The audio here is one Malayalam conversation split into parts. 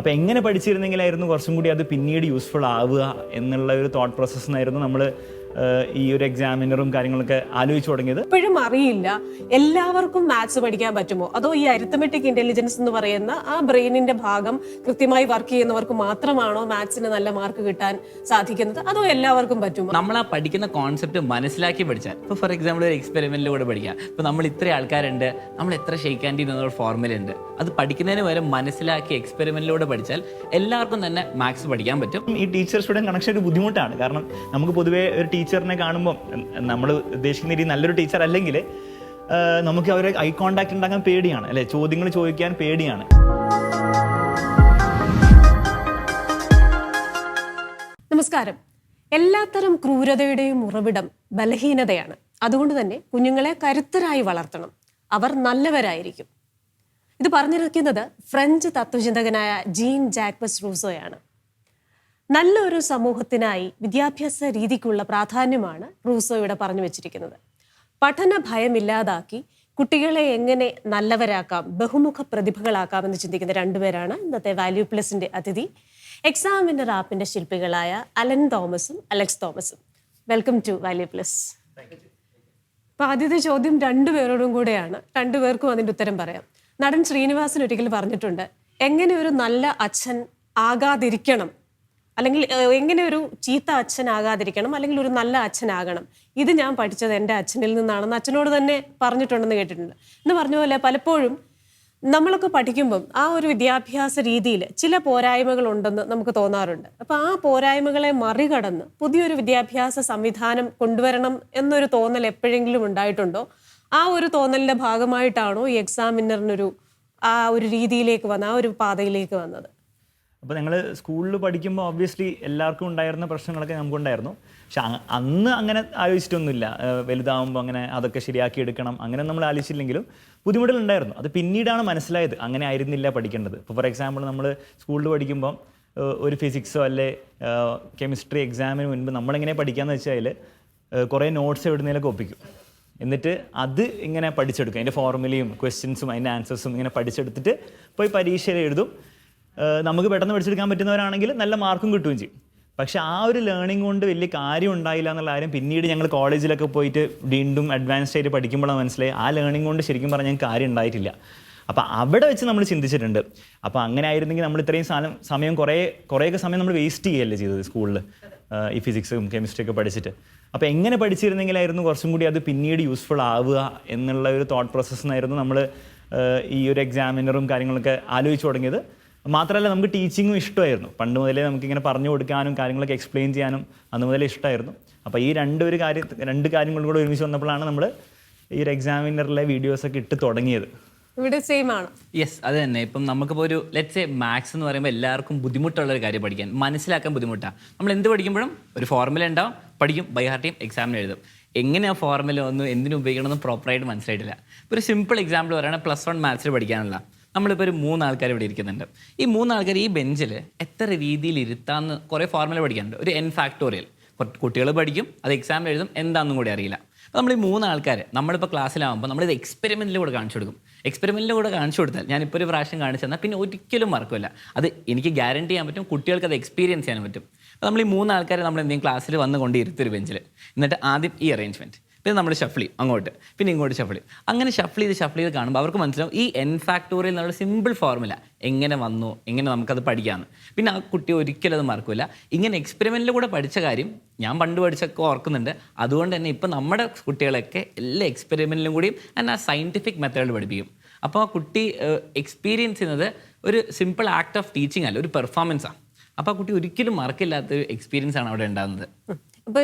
അപ്പോൾ എങ്ങനെ പഠിച്ചിരുന്നെങ്കിലായിരുന്നു കുറച്ചും കൂടി അത് പിന്നീട് യൂസ്ഫുൾ ആവുക എന്നുള്ള ഒരു തോട്ട് പ്രോസസ്സിനായിരുന്നു നമ്മൾ ഈ ഒരു എക്സാമിനറും കാര്യങ്ങളൊക്കെ ആലോചിച്ച് തുടങ്ങിയത്. ഇപ്പോഴും അറിയില്ല എല്ലാവർക്കും മാത്സ് പഠിക്കാൻ പറ്റുമോ, അതോ ഈ അരിത്തമെറ്റിക് ഇന്റലിജൻസ് എന്ന് പറയുന്ന ആ ബ്രെയിനിന്റെ ഭാഗം കൃത്യമായി വർക്ക് ചെയ്യുന്നവർക്ക് മാത്രമാണോ മാത്സിന് നല്ല മാർക്ക് കിട്ടാൻ സാധിക്കുന്നത്, അതോ എല്ലാവർക്കും പറ്റുമോ? നമ്മൾ ആ പഠിക്കുന്ന കോൺസെപ്റ്റ് മനസ്സിലാക്കി പഠിച്ചാൽ, ഇപ്പോൾ ഫോർ എക്സാമ്പിൾ ഒരു എക്സ്പെരിമെന്റിലൂടെ പഠിക്കാം. ഇപ്പോൾ നമ്മൾ ഇത്ര ആൾക്കാരുണ്ട്, നമ്മൾ എത്ര ഷെയ്ക്കാൻഡി എന്നൊരു ഫോർമുല ഉണ്ട്, അത് പഠിക്കുന്നതിന് വരെ മനസ്സിലാക്കി എക്സ്പെരിമെന്റിലൂടെ പഠിച്ചാൽ എല്ലാവർക്കും തന്നെ മാത്സ് പഠിക്കാൻ പറ്റും. ഈ ടീച്ചർ സ്റ്റുഡൻറ് കണക്ഷൻ ഒരു ബുദ്ധിമുട്ടാണ്. കാരണം നമുക്ക് പൊതുവേ ഒരു ടീച്ചറിനെ കാണുമ്പോൾ നമ്മൾ ഉദ്ദേശിക്കുന്ന രീതി നല്ലൊരു ടീച്ചർ അല്ലെങ്കിൽ നമുക്ക് അവരെ ഐ കോണ്ടാക്ട് ഉണ്ടാക്കാൻ പേടിയാണ്, അല്ലെ, ചോദ്യങ്ങൾ ചോദിക്കാൻ പേടിയാണ്. നമസ്കാരം. എല്ലാത്തരം ക്രൂരതയുടെയും ഉറവിടം ബലഹീനതയാണ്. അതുകൊണ്ട് തന്നെ കുഞ്ഞുങ്ങളെ കരുത്തരായി വളർത്തണം, അവർ നല്ലവരായിരിക്കും. ഇത് പറഞ്ഞിരിക്കുന്നത് ഫ്രഞ്ച് തത്വചിന്തകനായ ജീൻ ജാക്വസ് റൂസോയാണ്. നല്ലൊരു സമൂഹത്തിനായി വിദ്യാഭ്യാസ രീതിക്കുള്ള പ്രാധാന്യമാണ് റൂസോ ഇവിടെ പറഞ്ഞു വെച്ചിരിക്കുന്നത്. പഠന ഭയമില്ലാതാക്കി കുട്ടികളെ എങ്ങനെ നല്ലവരാക്കാം, ബഹുമുഖ പ്രതിഭകളാക്കാം എന്ന് ചിന്തിക്കുന്ന രണ്ടുപേരാണ് ഇന്നത്തെ വാല്യൂ പ്ലസിന്റെ അതിഥി. എക്സാമിനർ ആപ്പിന്റെ ശില്പികളായ അലൻ തോമസും അലക്സ് തോമസും. Welcome to value plus. അപ്പൊ ആദ്യത്തെ ചോദ്യം രണ്ടുപേരോടും കൂടെയാണ്, രണ്ടുപേർക്കും അതിന്റെ ഉത്തരം പറയാം. നടൻ ശ്രീനിവാസൻ ഒരിക്കൽ പറഞ്ഞിട്ടുണ്ട്, എങ്ങനെ ഒരു നല്ല അച്ഛൻ ആകാതിരിക്കണം, അല്ലെങ്കിൽ എങ്ങനെ ഒരു ചീത്ത അച്ഛനാകാതിരിക്കണം, അല്ലെങ്കിൽ ഒരു നല്ല അച്ഛനാകണം. ഇത് ഞാൻ പഠിച്ചത് എൻ്റെ അച്ഛനിൽ നിന്നാണെന്ന് അച്ഛനോട് തന്നെ പറഞ്ഞിട്ടുണ്ടെന്ന് കേട്ടിട്ടുണ്ട്. എന്ന് പറഞ്ഞ പോലെ പലപ്പോഴും നമ്മളൊക്കെ പഠിക്കുമ്പം ആ ഒരു വിദ്യാഭ്യാസ രീതിയിൽ ചില പോരായ്മകൾ ഉണ്ടെന്ന് നമുക്ക് തോന്നാറുണ്ട്. അപ്പോൾ ആ പോരായ്മകളെ മറികടന്ന് പുതിയൊരു വിദ്യാഭ്യാസ സംവിധാനം കൊണ്ടുവരണം എന്നൊരു തോന്നൽ എപ്പോഴെങ്കിലും ഉണ്ടായിട്ടുണ്ടോ? ആ ഒരു തോന്നലിൻ്റെ ഭാഗമായിട്ടാണോ ഈ എക്സാമിനറിനൊരു ആ ഒരു രീതിയിലേക്ക് വന്ന ആ ഒരു പാതയിലേക്ക് വന്നത്? അപ്പോൾ ഞങ്ങൾ സ്കൂളിൽ പഠിക്കുമ്പോൾ ഒബ്വിയസ്ലി എല്ലാവർക്കും ഉണ്ടായിരുന്ന പ്രശ്നങ്ങളൊക്കെ നമുക്കുണ്ടായിരുന്നു. പക്ഷെ അന്ന് അങ്ങനെ ആലോചിച്ചിട്ടൊന്നുമില്ല, വലുതാവുമ്പോൾ അങ്ങനെ അതൊക്കെ ശരിയാക്കി എടുക്കണം, അങ്ങനെ നമ്മൾ ആലോചിച്ചില്ലെങ്കിലും ബുദ്ധിമുട്ടുകളുണ്ടായിരുന്നു. അത് പിന്നീടാണ് മനസ്സിലായത് അങ്ങനെ ആയിരുന്നില്ല പഠിക്കേണ്ടത്. ഇപ്പോൾ ഫോർ എക്സാമ്പിൾ നമ്മൾ സ്കൂളിൽ പഠിക്കുമ്പം ഒരു ഫിസിക്സോ അല്ലെ കെമിസ്ട്രി എക്സാമിന് മുൻപ് നമ്മളെങ്ങനെ പഠിക്കാമെന്ന് വെച്ചാൽ കുറേ നോട്ട്സ് എവിടുന്നേലൊക്കെ ഒപ്പിക്കും, എന്നിട്ട് അത് ഇങ്ങനെ പഠിച്ചെടുക്കും. അതിൻ്റെ ഫോർമുലയും ക്വസ്റ്റ്യൻസും അതിൻ്റെ ആൻസേഴ്സും ഇങ്ങനെ പഠിച്ചെടുത്തിട്ട് പോയി പരീക്ഷയിൽ എഴുതും. നമുക്ക് പെട്ടെന്ന് പഠിച്ചെടുക്കാൻ പറ്റുന്നവരാണെങ്കിൽ നല്ല മാർക്കും കിട്ടുകയും ചെയ്യും. പക്ഷേ ആ ഒരു ലേണിംഗ് കൊണ്ട് വലിയ കാര്യം ഉണ്ടായില്ല എന്നുള്ള കാര്യം പിന്നീട് ഞങ്ങൾ കോളേജിലൊക്കെ പോയിട്ട് വീണ്ടും അഡ്വാൻസ്ഡ് ആയിട്ട് പഠിക്കുമ്പോഴാണ് മനസ്സിലായി ആ ലേണിംഗ് കൊണ്ട് ശരിക്കും പറഞ്ഞാൽ കാര്യം ഉണ്ടായിട്ടില്ല. അപ്പോൾ അവിടെ വെച്ച് നമ്മൾ ചിന്തിച്ചിട്ടുണ്ട്, അപ്പോൾ അങ്ങനെ ആയിരുന്നെങ്കിൽ നമ്മൾ ഇത്രയും സമയം കുറേയൊക്കെ സമയം നമ്മൾ വേസ്റ്റ് ചെയ്യുകയല്ലേ ചെയ്തത് സ്കൂളിൽ ഈ ഫിസിക്സും കെമിസ്ട്രിയൊക്കെ പഠിച്ചിട്ട്. അപ്പോൾ എങ്ങനെ പഠിച്ചിരുന്നെങ്കിലായിരുന്നു കുറച്ചും കൂടി അത് പിന്നീട് യൂസ്ഫുൾ ആവുക എന്നുള്ള ഒരു തോട്ട് പ്രോസസ്സിനായിരുന്നു നമ്മൾ ഈ ഒരു എക്സാമിനറും കാര്യങ്ങളൊക്കെ ആലോചിച്ച് തുടങ്ങിയത്. മാത്രമല്ല നമുക്ക് ടീച്ചിങ്ങും ഇഷ്ടമായിരുന്നു. പണ്ട് മുതലേ നമുക്കിങ്ങനെ പറഞ്ഞു കൊടുക്കാനും കാര്യങ്ങളൊക്കെ എക്സ്പ്ലെയിൻ ചെയ്യാനും അന്ന് മുതലേ ഇഷ്ടമായിരുന്നു. അപ്പോൾ ഈ രണ്ട് കാര്യങ്ങളും കൂടെ ഒരുമിച്ച് വന്നപ്പോഴാണ് നമ്മൾ ഈ ഒരു എക്സാമിനറിലെ വീഡിയോസൊക്കെ ഇട്ട് തുടങ്ങിയത്. ഇവിടെ സെയിം ആണ്. യെസ്, അത് തന്നെ. ഇപ്പം നമുക്കിപ്പോൾ ഒരു ലെറ്റ്സ് സേ മാത്സ് എന്ന് പറയുമ്പോൾ എല്ലാവർക്കും ബുദ്ധിമുട്ടുള്ളൊരു കാര്യം പഠിക്കാൻ, മനസ്സിലാക്കാൻ ബുദ്ധിമുട്ടാണ്. നമ്മൾ എന്ത് പഠിക്കുമ്പോഴും ഒരു ഫോർമുല ഉണ്ടാവും, പഠിക്കും, ബൈ ഹാർട്ട് ചെയ്യും, എക്സാമിന് എഴുതും. എങ്ങനെ ആ ഫോർമുല ഒന്നും എന്തിനു ഉപയോഗിക്കണമെന്ന് പ്രോപ്പറായിട്ട് മനസ്സിലായിട്ടില്ല. ഇപ്പോൾ ഒരു സിമ്പിൾ എക്സാമ്പിൾ പറയുകയാണെങ്കിൽ +1 മാത്സിൽ പഠിക്കാനുള്ള നമ്മളിപ്പോൾ ഒരു 3 ആൾക്കാർ ഇവിടെ ഇരിക്കുന്നുണ്ട്. ഈ 3 ആൾക്കാർ ഈ ബെഞ്ചിൽ എത്ര രീതിയിൽ ഇരുത്താമെന്ന് കുറേ ഫോർമുല പഠിക്കാനുണ്ട്. ഒരു n ഫാക്ടോറിയൽ കുട്ടികൾ പഠിക്കും, അത് എക്സാമിൽ എഴുതും, എന്താണെന്നും കൂടി അറിയില്ല. അപ്പോൾ നമ്മൾ ഈ 3 ആൾക്കാർ നമ്മളിപ്പോൾ ക്ലാസ്സിലാകുമ്പോൾ നമ്മളിത് എക്സ്പെരിമെൻറ്റിലൂടെ കാണിച്ചു കൊടുക്കും. എക്സ്പെരിമെൻറ്റിലൂടെ കാണിച്ചു കൊടുത്താൽ ഞാനിപ്പോൾ ഒരു പ്രാവശ്യം കാണിച്ചു തന്നാൽ പിന്നെ ഒരിക്കലും മറക്കില്ല. അത് എനിക്ക് ഗ്യാരണ്ടി ചെയ്യാൻ പറ്റും, കുട്ടികൾക്ക് അത് എക്സ്പീരിയൻസ് ചെയ്യാൻ പറ്റും. അപ്പോൾ നമ്മൾ ഈ 3 ആൾക്കാർ നമ്മൾ എന്തെങ്കിലും ക്ലാസ്സിൽ വന്നുകൊണ്ട് ഇരുത്തൊരു ബെഞ്ചിൽ, എന്നിട്ട് ആദ്യം ഈ അറേഞ്ച്മെൻറ്റ്, പിന്നെ നമ്മൾ ഷഫിൾ ചെയ്യും അങ്ങോട്ട്, പിന്നെ ഇങ്ങോട്ട് ഷഫിൾ ചെയ്യും. അങ്ങനെ ഷഫിൾ ചെയ്ത് കാണുമ്പോൾ അവർക്ക് മനസ്സിലാവും ഈ n ഫാക്ടോറിയൽ എന്നുള്ള സിമ്പിൾ ഫോർമുല എങ്ങനെ വന്നു, എങ്ങനെ നമുക്കത് പഠിക്കാമെന്ന്. പിന്നെ ആ കുട്ടി ഒരിക്കലും അത് മറക്കില്ല. ഇങ്ങനെ എക്സ്പെരിമെൻറ്റിൽ കൂടെ പഠിച്ച കാര്യം ഞാൻ പണ്ട് പഠിച്ചൊക്കെ ഓർക്കുന്നുണ്ട്. അതുകൊണ്ട് തന്നെ ഇപ്പോൾ നമ്മുടെ കുട്ടികളൊക്കെ എല്ലാ എക്സ്പെരിമെൻറ്റിലും കൂടിയും ആ സയൻറ്റിഫിക് മെത്തേഡിൽ പഠിപ്പിക്കും. അപ്പോൾ ആ കുട്ടി എക്സ്പീരിയൻസ് ചെയ്യുന്നത് ഒരു സിമ്പിൾ ആക്ട് ഓഫ് ടീച്ചിങ് അല്ല, ഒരു പെർഫോമൻസാണ്. അപ്പോൾ ആ കുട്ടി ഒരിക്കലും മറക്കില്ലാത്തൊരു എക്സ്പീരിയൻസ് ആണ് അവിടെ ഉണ്ടാകുന്നത്. അപ്പോൾ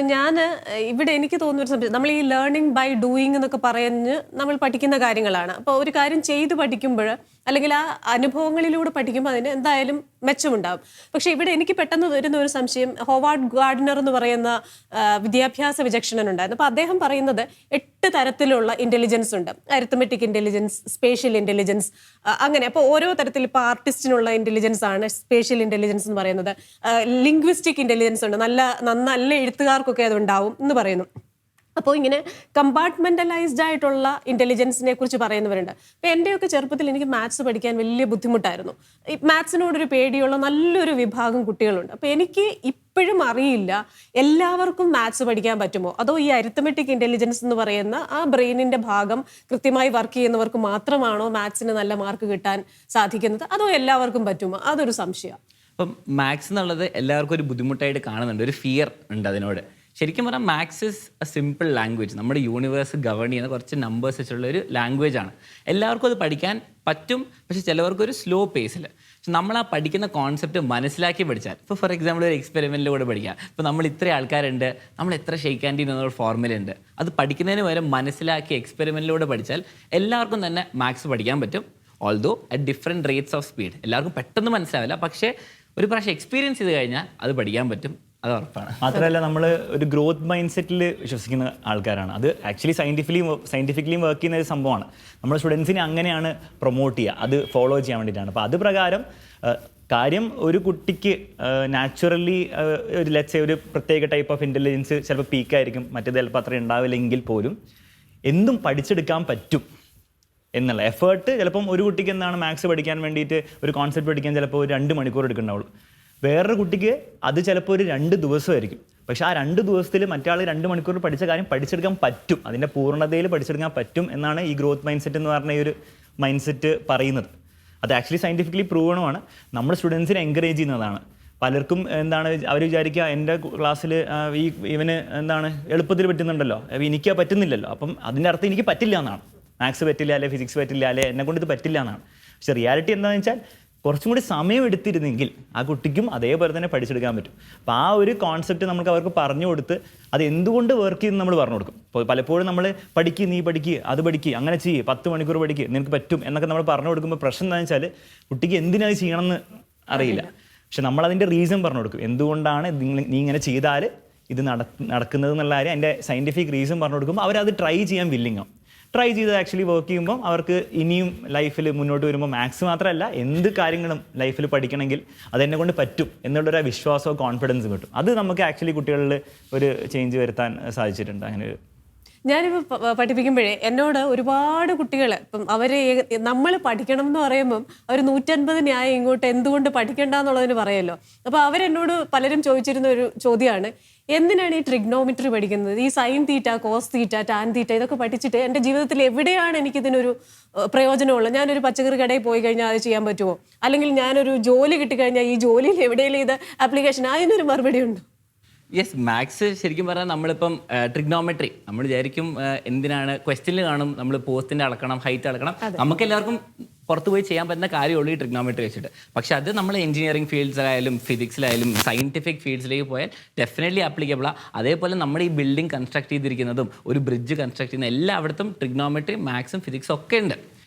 ഇവിടെ എനിക്ക് തോന്നുന്നൊരു സംശയം, നമ്മൾ ഈ ലേണിംഗ് ബൈ ഡൂയിങ് എന്നൊക്കെ പറഞ്ഞ് നമ്മൾ പഠിക്കുന്ന കാര്യങ്ങളാണ്. അപ്പോൾ ഒരു കാര്യം ചെയ്ത് പഠിക്കുമ്പോൾ അല്ലെങ്കിൽ ആ അനുഭവങ്ങളിലൂടെ പഠിക്കുമ്പോൾ അതിന് എന്തായാലും മെച്ചമുണ്ടാകും. പക്ഷേ ഇവിടെ എനിക്ക് പെട്ടെന്ന് വരുന്ന ഒരു സംശയം, ഹോവാർഡ് ഗാർഡ്നർ എന്ന് പറയുന്ന വിദ്യാഭ്യാസ വിചക്ഷണനുണ്ടായിരുന്നു. അപ്പോൾ അദ്ദേഹം പറയുന്നത് 8 തരത്തിലുള്ള ഇൻ്റലിജൻസ് ഉണ്ട്. അരിത്തമെറ്റിക് ഇൻ്റലിജൻസ്, സ്പേഷ്യൽ ഇൻ്റലിജൻസ്, അങ്ങനെ. അപ്പോൾ ഓരോ തരത്തിൽ ഇപ്പോൾ ആർട്ടിസ്റ്റിനുള്ള ഇൻ്റലിജൻസ് ആണ് സ്പേഷ്യൽ ഇൻ്റലിജൻസ് എന്ന് പറയുന്നത്. ലിംഗ്വിസ്റ്റിക് ഇൻ്റലിജൻസ് ഉണ്ട്, നല്ല എഴുത്തുകാർക്കൊക്കെ അത് ഉണ്ടാവും എന്ന് പറയുന്നു. അപ്പോൾ ഇങ്ങനെ കമ്പാർട്ട്മെന്റലൈസ്ഡ് ആയിട്ടുള്ള ഇന്റലിജൻസിനെ കുറിച്ച് പറയുന്നവരുണ്ട്. അപ്പോൾ എൻ്റെയൊക്കെ ചെറുപ്പത്തിൽ എനിക്ക് മാത്സ് പഠിക്കാൻ വലിയ ബുദ്ധിമുട്ടായിരുന്നു. ഈ മാത്സിനോടൊരു പേടിയുള്ള നല്ലൊരു വിഭാഗം കുട്ടികളുണ്ട്. അപ്പോൾ എനിക്ക് ഇപ്പോഴും അറിയില്ല എല്ലാവർക്കും മാത്സ് പഠിക്കാൻ പറ്റുമോ, അതോ ഈ അരിത്തമെറ്റിക് ഇന്റലിജൻസ് എന്ന് പറയുന്ന ആ ബ്രെയിനിന്റെ ഭാഗം കൃത്യമായി വർക്ക് ചെയ്യുന്നവർക്ക് മാത്രമാണോ മാത്സിന് നല്ല മാർക്ക് കിട്ടാൻ സാധിക്കുന്നത്, അതോ എല്ലാവർക്കും പറ്റുമോ? അതൊരു സംശയം. അപ്പം മാത്സ് എന്നുള്ളത് എല്ലാവർക്കും ഒരു ബുദ്ധിമുട്ടായിട്ട് കാണുന്നുണ്ട്, ഒരു ഫിയർ ഉണ്ട് അതിനോട്. ശരിക്കും പറഞ്ഞാൽ maths is A simple language. നമ്മുടെ യൂണിവേഴ്സ് ഗവേൺ ചെയ്യുന്ന കുറച്ച് നമ്പേഴ്സ് വെച്ചുള്ള ഒരു ലാംഗ്വേജ് ആണ്. എല്ലാവർക്കും അത് പഠിക്കാൻ പറ്റും, പക്ഷെ ചിലവർക്കൊരു സ്ലോ പേസിൽ. പക്ഷെ നമ്മൾ ആ പഠിക്കുന്ന കോൺസെപ്റ്റ് മനസ്സിലാക്കി പഠിച്ചാൽ, ഇപ്പോൾ ഫോർ എക്സാമ്പിൾ ഒരു എക്സ്പെരിമെൻറ്റിലൂടെ പഠിക്കാം. ഇപ്പോൾ നമ്മൾ ഇത്ര ആൾക്കാരുണ്ട്, നമ്മൾ എത്ര ഷെയ്ക്ക് ഹാൻഡ് എന്നൊരു ഫോർമുല ഉണ്ട്, അത് പഠിക്കുന്നതിന് പകരം മനസ്സിലാക്കി എക്സ്പെരിമെൻറ്റിലൂടെ പഠിച്ചാൽ എല്ലാവർക്കും തന്നെ മാത്സ് പഠിക്കാൻ പറ്റും. Although at different rates of speed. എല്ലാവർക്കും പെട്ടെന്ന് മനസ്സിലാവില്ല, പക്ഷേ ഒരു പ്രാവശ്യം എക്സ്പീരിയൻസ് ചെയ്ത് കഴിഞ്ഞാൽ അത് പഠിക്കാൻ പറ്റും, അത് ഉറപ്പാണ്. മാത്രമല്ല നമ്മൾ ഒരു ഗ്രോത്ത് മൈൻഡ് സെറ്റിൽ വിശ്വസിക്കുന്ന ആൾക്കാരാണ്. അത് ആക്ച്വലി സയൻറ്റിഫിക്കലിയും വർക്ക് ചെയ്യുന്ന ഒരു സംഭവമാണ്. നമ്മൾ സ്റ്റുഡൻസിനെ അങ്ങനെയാണ് പ്രൊമോട്ട് ചെയ്യുക, അത് ഫോളോ ചെയ്യാൻ വേണ്ടിയിട്ടാണ്. അപ്പോൾ അത് പ്രകാരം കാര്യം ഒരു കുട്ടിക്ക് നാച്ചുറലി ഒരു ലെറ്റ്സ് ഒരു പ്രത്യേക ടൈപ്പ് ഓഫ് ഇൻ്റലിജൻസ് ചിലപ്പോൾ പീക്കായിരിക്കും, മറ്റേത് ചിലപ്പോൾ അത്ര ഉണ്ടാവില്ലെങ്കിൽ പോലും എന്തും പഠിച്ചെടുക്കാൻ പറ്റും എന്നുള്ള എഫേർട്ട്. ചിലപ്പം ഒരു കുട്ടിക്ക് എന്താണ് മാത്സ് പഠിക്കാൻ വേണ്ടിയിട്ട് ഒരു കോൺസെപ്റ്റ് പഠിക്കാൻ ചിലപ്പോൾ ഒരു 2 മണിക്കൂർ എടുക്കുന്നുണ്ടാവുള്ളൂ. വേറൊരു കുട്ടിക്ക് അത് ചിലപ്പോൾ ഒരു 2 ദിവസമായിരിക്കും. പക്ഷേ ആ 2 ദിവസത്തിൽ മറ്റാൾ 2 മണിക്കൂർ പഠിച്ച കാര്യം പഠിച്ചെടുക്കാൻ പറ്റും, അതിൻ്റെ പൂർണ്ണതയിൽ പഠിച്ചെടുക്കാൻ പറ്റും എന്നാണ് ഈ ഗ്രോത്ത് മൈൻഡ് സെറ്റ് എന്ന് പറഞ്ഞ ഈ ഒരു മൈൻഡ് സെറ്റ് പറയുന്നത്. അത് ആക്ച്വലി സയൻറ്റിഫിക്കലി പ്രൂവണുമാണ്. നമ്മൾ സ്റ്റുഡൻസിനെ എൻകറേജ് ചെയ്യുന്നതാണ്. പലർക്കും എന്താണ് അവർ വിചാരിക്കുക, എൻ്റെ ക്ലാസ്സിൽ ഇവന് എന്താണ് എളുപ്പത്തിൽ പറ്റുന്നുണ്ടല്ലോ, എനിക്ക് പറ്റുന്നില്ലല്ലോ, അപ്പം അതിൻ്റെ അർത്ഥം എനിക്ക് പറ്റില്ല എന്നാണ്. മാത്സ് പറ്റില്ല, അല്ലെ ഫിസിക്സ് പറ്റില്ല, അല്ലെ എന്നെ കൊണ്ട് ഇത് പറ്റില്ല എന്നാണ്. പക്ഷെ റിയാലിറ്റി എന്താണെന്ന് വെച്ചാൽ കുറച്ചും കൂടി സമയം എടുത്തിരുന്നെങ്കിൽ ആ കുട്ടിക്കും അതേപോലെ തന്നെ പഠിച്ചെടുക്കാൻ പറ്റും. അപ്പോൾ ആ ഒരു കോൺസെപ്റ്റ് നമുക്ക് അവർക്ക് പറഞ്ഞു കൊടുത്ത് അത് എന്തുകൊണ്ട് വർക്ക് ചെയ്യുന്നു നമ്മൾ പറഞ്ഞു കൊടുക്കും. ഇപ്പോൾ പലപ്പോഴും നമ്മൾ പഠിക്കുക, നീ പഠിക്കുക, അത് പഠിക്കുക, അങ്ങനെ ചെയ്യ്, 10 മണിക്കൂർ പഠിക്കുക, നിനക്ക് പറ്റും എന്നൊക്കെ നമ്മൾ പറഞ്ഞു കൊടുക്കുമ്പോൾ പ്രശ്നം എന്താണെന്ന് വെച്ചാൽ കുട്ടിക്ക് എന്തിനത് ചെയ്യണമെന്ന് അറിയില്ല. പക്ഷെ നമ്മളതിൻ്റെ റീസൺ പറഞ്ഞു കൊടുക്കും, എന്തുകൊണ്ടാണ് നീ ഇങ്ങനെ ചെയ്താൽ ഇത് നടക്കുന്നത് എന്നുള്ള കാര്യം അതിൻ്റെ സയൻറ്റിഫിക് റീസൺ പറഞ്ഞു കൊടുക്കുമ്പോൾ അവരത് ട്രൈ ചെയ്യാൻ വില്ലിങ്ങാവും. ട്രൈ ചെയ്ത് ആക്ച്വലി വർക്ക് ചെയ്യുമ്പോൾ അവർക്ക് ഇനിയും ലൈഫിൽ മുന്നോട്ട് വരുമ്പോൾ മാത്സ് മാത്രമല്ല എന്ത് കാര്യങ്ങളും ലൈഫിൽ പഠിക്കണമെങ്കിൽ അതെന്നെ കൊണ്ട് പറ്റും എന്നുള്ളൊരു വിശ്വാസവും കോൺഫിഡൻസും കിട്ടും. അത് നമുക്ക് ആക്ച്വലി കുട്ടികളിൽ ഒരു ചേഞ്ച് വരുത്താൻ സാധിച്ചിട്ടുണ്ട്. അങ്ങനെ ഒരു ഞാനിപ്പോൾ പഠിപ്പിക്കുമ്പോഴേ എന്നോട് ഒരുപാട് കുട്ടികൾ ഇപ്പം അവർ നമ്മൾ പഠിക്കണം എന്ന് പറയുമ്പം അവർ 150 ന്യായം ഇങ്ങോട്ട് എന്തുകൊണ്ട് പഠിക്കണ്ട എന്നുള്ളതിന് പറയുമല്ലോ. അപ്പോൾ അവരെന്നോട് പലരും ചോദിച്ചിരുന്ന ഒരു ചോദ്യമാണ്, എന്തിനാണ് ഈ ട്രിഗ്നോമെട്രി പഠിക്കുന്നത്, ഈ sine theta, cos theta, tan theta ഇതൊക്കെ പഠിച്ചിട്ട് എൻ്റെ ജീവിതത്തിൽ എവിടെയാണ് എനിക്കിതിനൊരു പ്രയോജനമുള്ളത്? ഞാനൊരു പച്ചക്കറി കടയിൽ പോയി കഴിഞ്ഞാൽ അത് ചെയ്യാൻ പറ്റുമോ? അല്ലെങ്കിൽ ഞാനൊരു ജോലി കിട്ടിക്കഴിഞ്ഞാൽ ഈ ജോലിയിൽ എവിടെയെങ്കിലും ഇത് ആപ്ലിക്കേഷൻ, അതിനൊരു മറുപടി ഉണ്ടോ? യെസ്, മാത്സ് ശരിക്കും പറഞ്ഞാൽ നമ്മളിപ്പം ട്രിഗ്നോമെട്രി നമ്മൾ വിചാരിക്കും എന്തിനാണ്, ക്വസ്റ്റ്യനിൽ കാണും നമ്മൾ പോസ്റ്റിൻ്റെ അളക്കണം, ഹൈറ്റ് അളക്കണം, നമുക്ക് എല്ലാവർക്കും പുറത്ത് പോയി ചെയ്യാൻ പറ്റുന്ന കാര്യമുള്ളൂ ഈ ട്രിഗ്നോമെട്രി വെച്ചിട്ട്. പക്ഷെ അത് നമ്മൾ എഞ്ചിനീയറിംഗ് ഫീൽഡ്സിലായാലും ഫിസിക്സിലായാലും സയൻറ്റിഫിക് ഫീൽഡ്സിലേക്ക് പോയാൽ ഡെഫിനറ്റ്ലി ആപ്ലിക്കബിളാണ്. അതേപോലെ നമ്മൾ ഈ ബിൽഡിംഗ് കൺസ്ട്രക്ട് ചെയ്തിരിക്കുന്നതും ഒരു ബ്രിഡ്ജ് കൺസ്ട്രക്ട് ചെയ്യുന്ന എല്ലായിടത്തും ട്രിഗ്നോമെട്രി, മാത്സും ഫിസിക്സും ഒക്കെ ഉണ്ട്.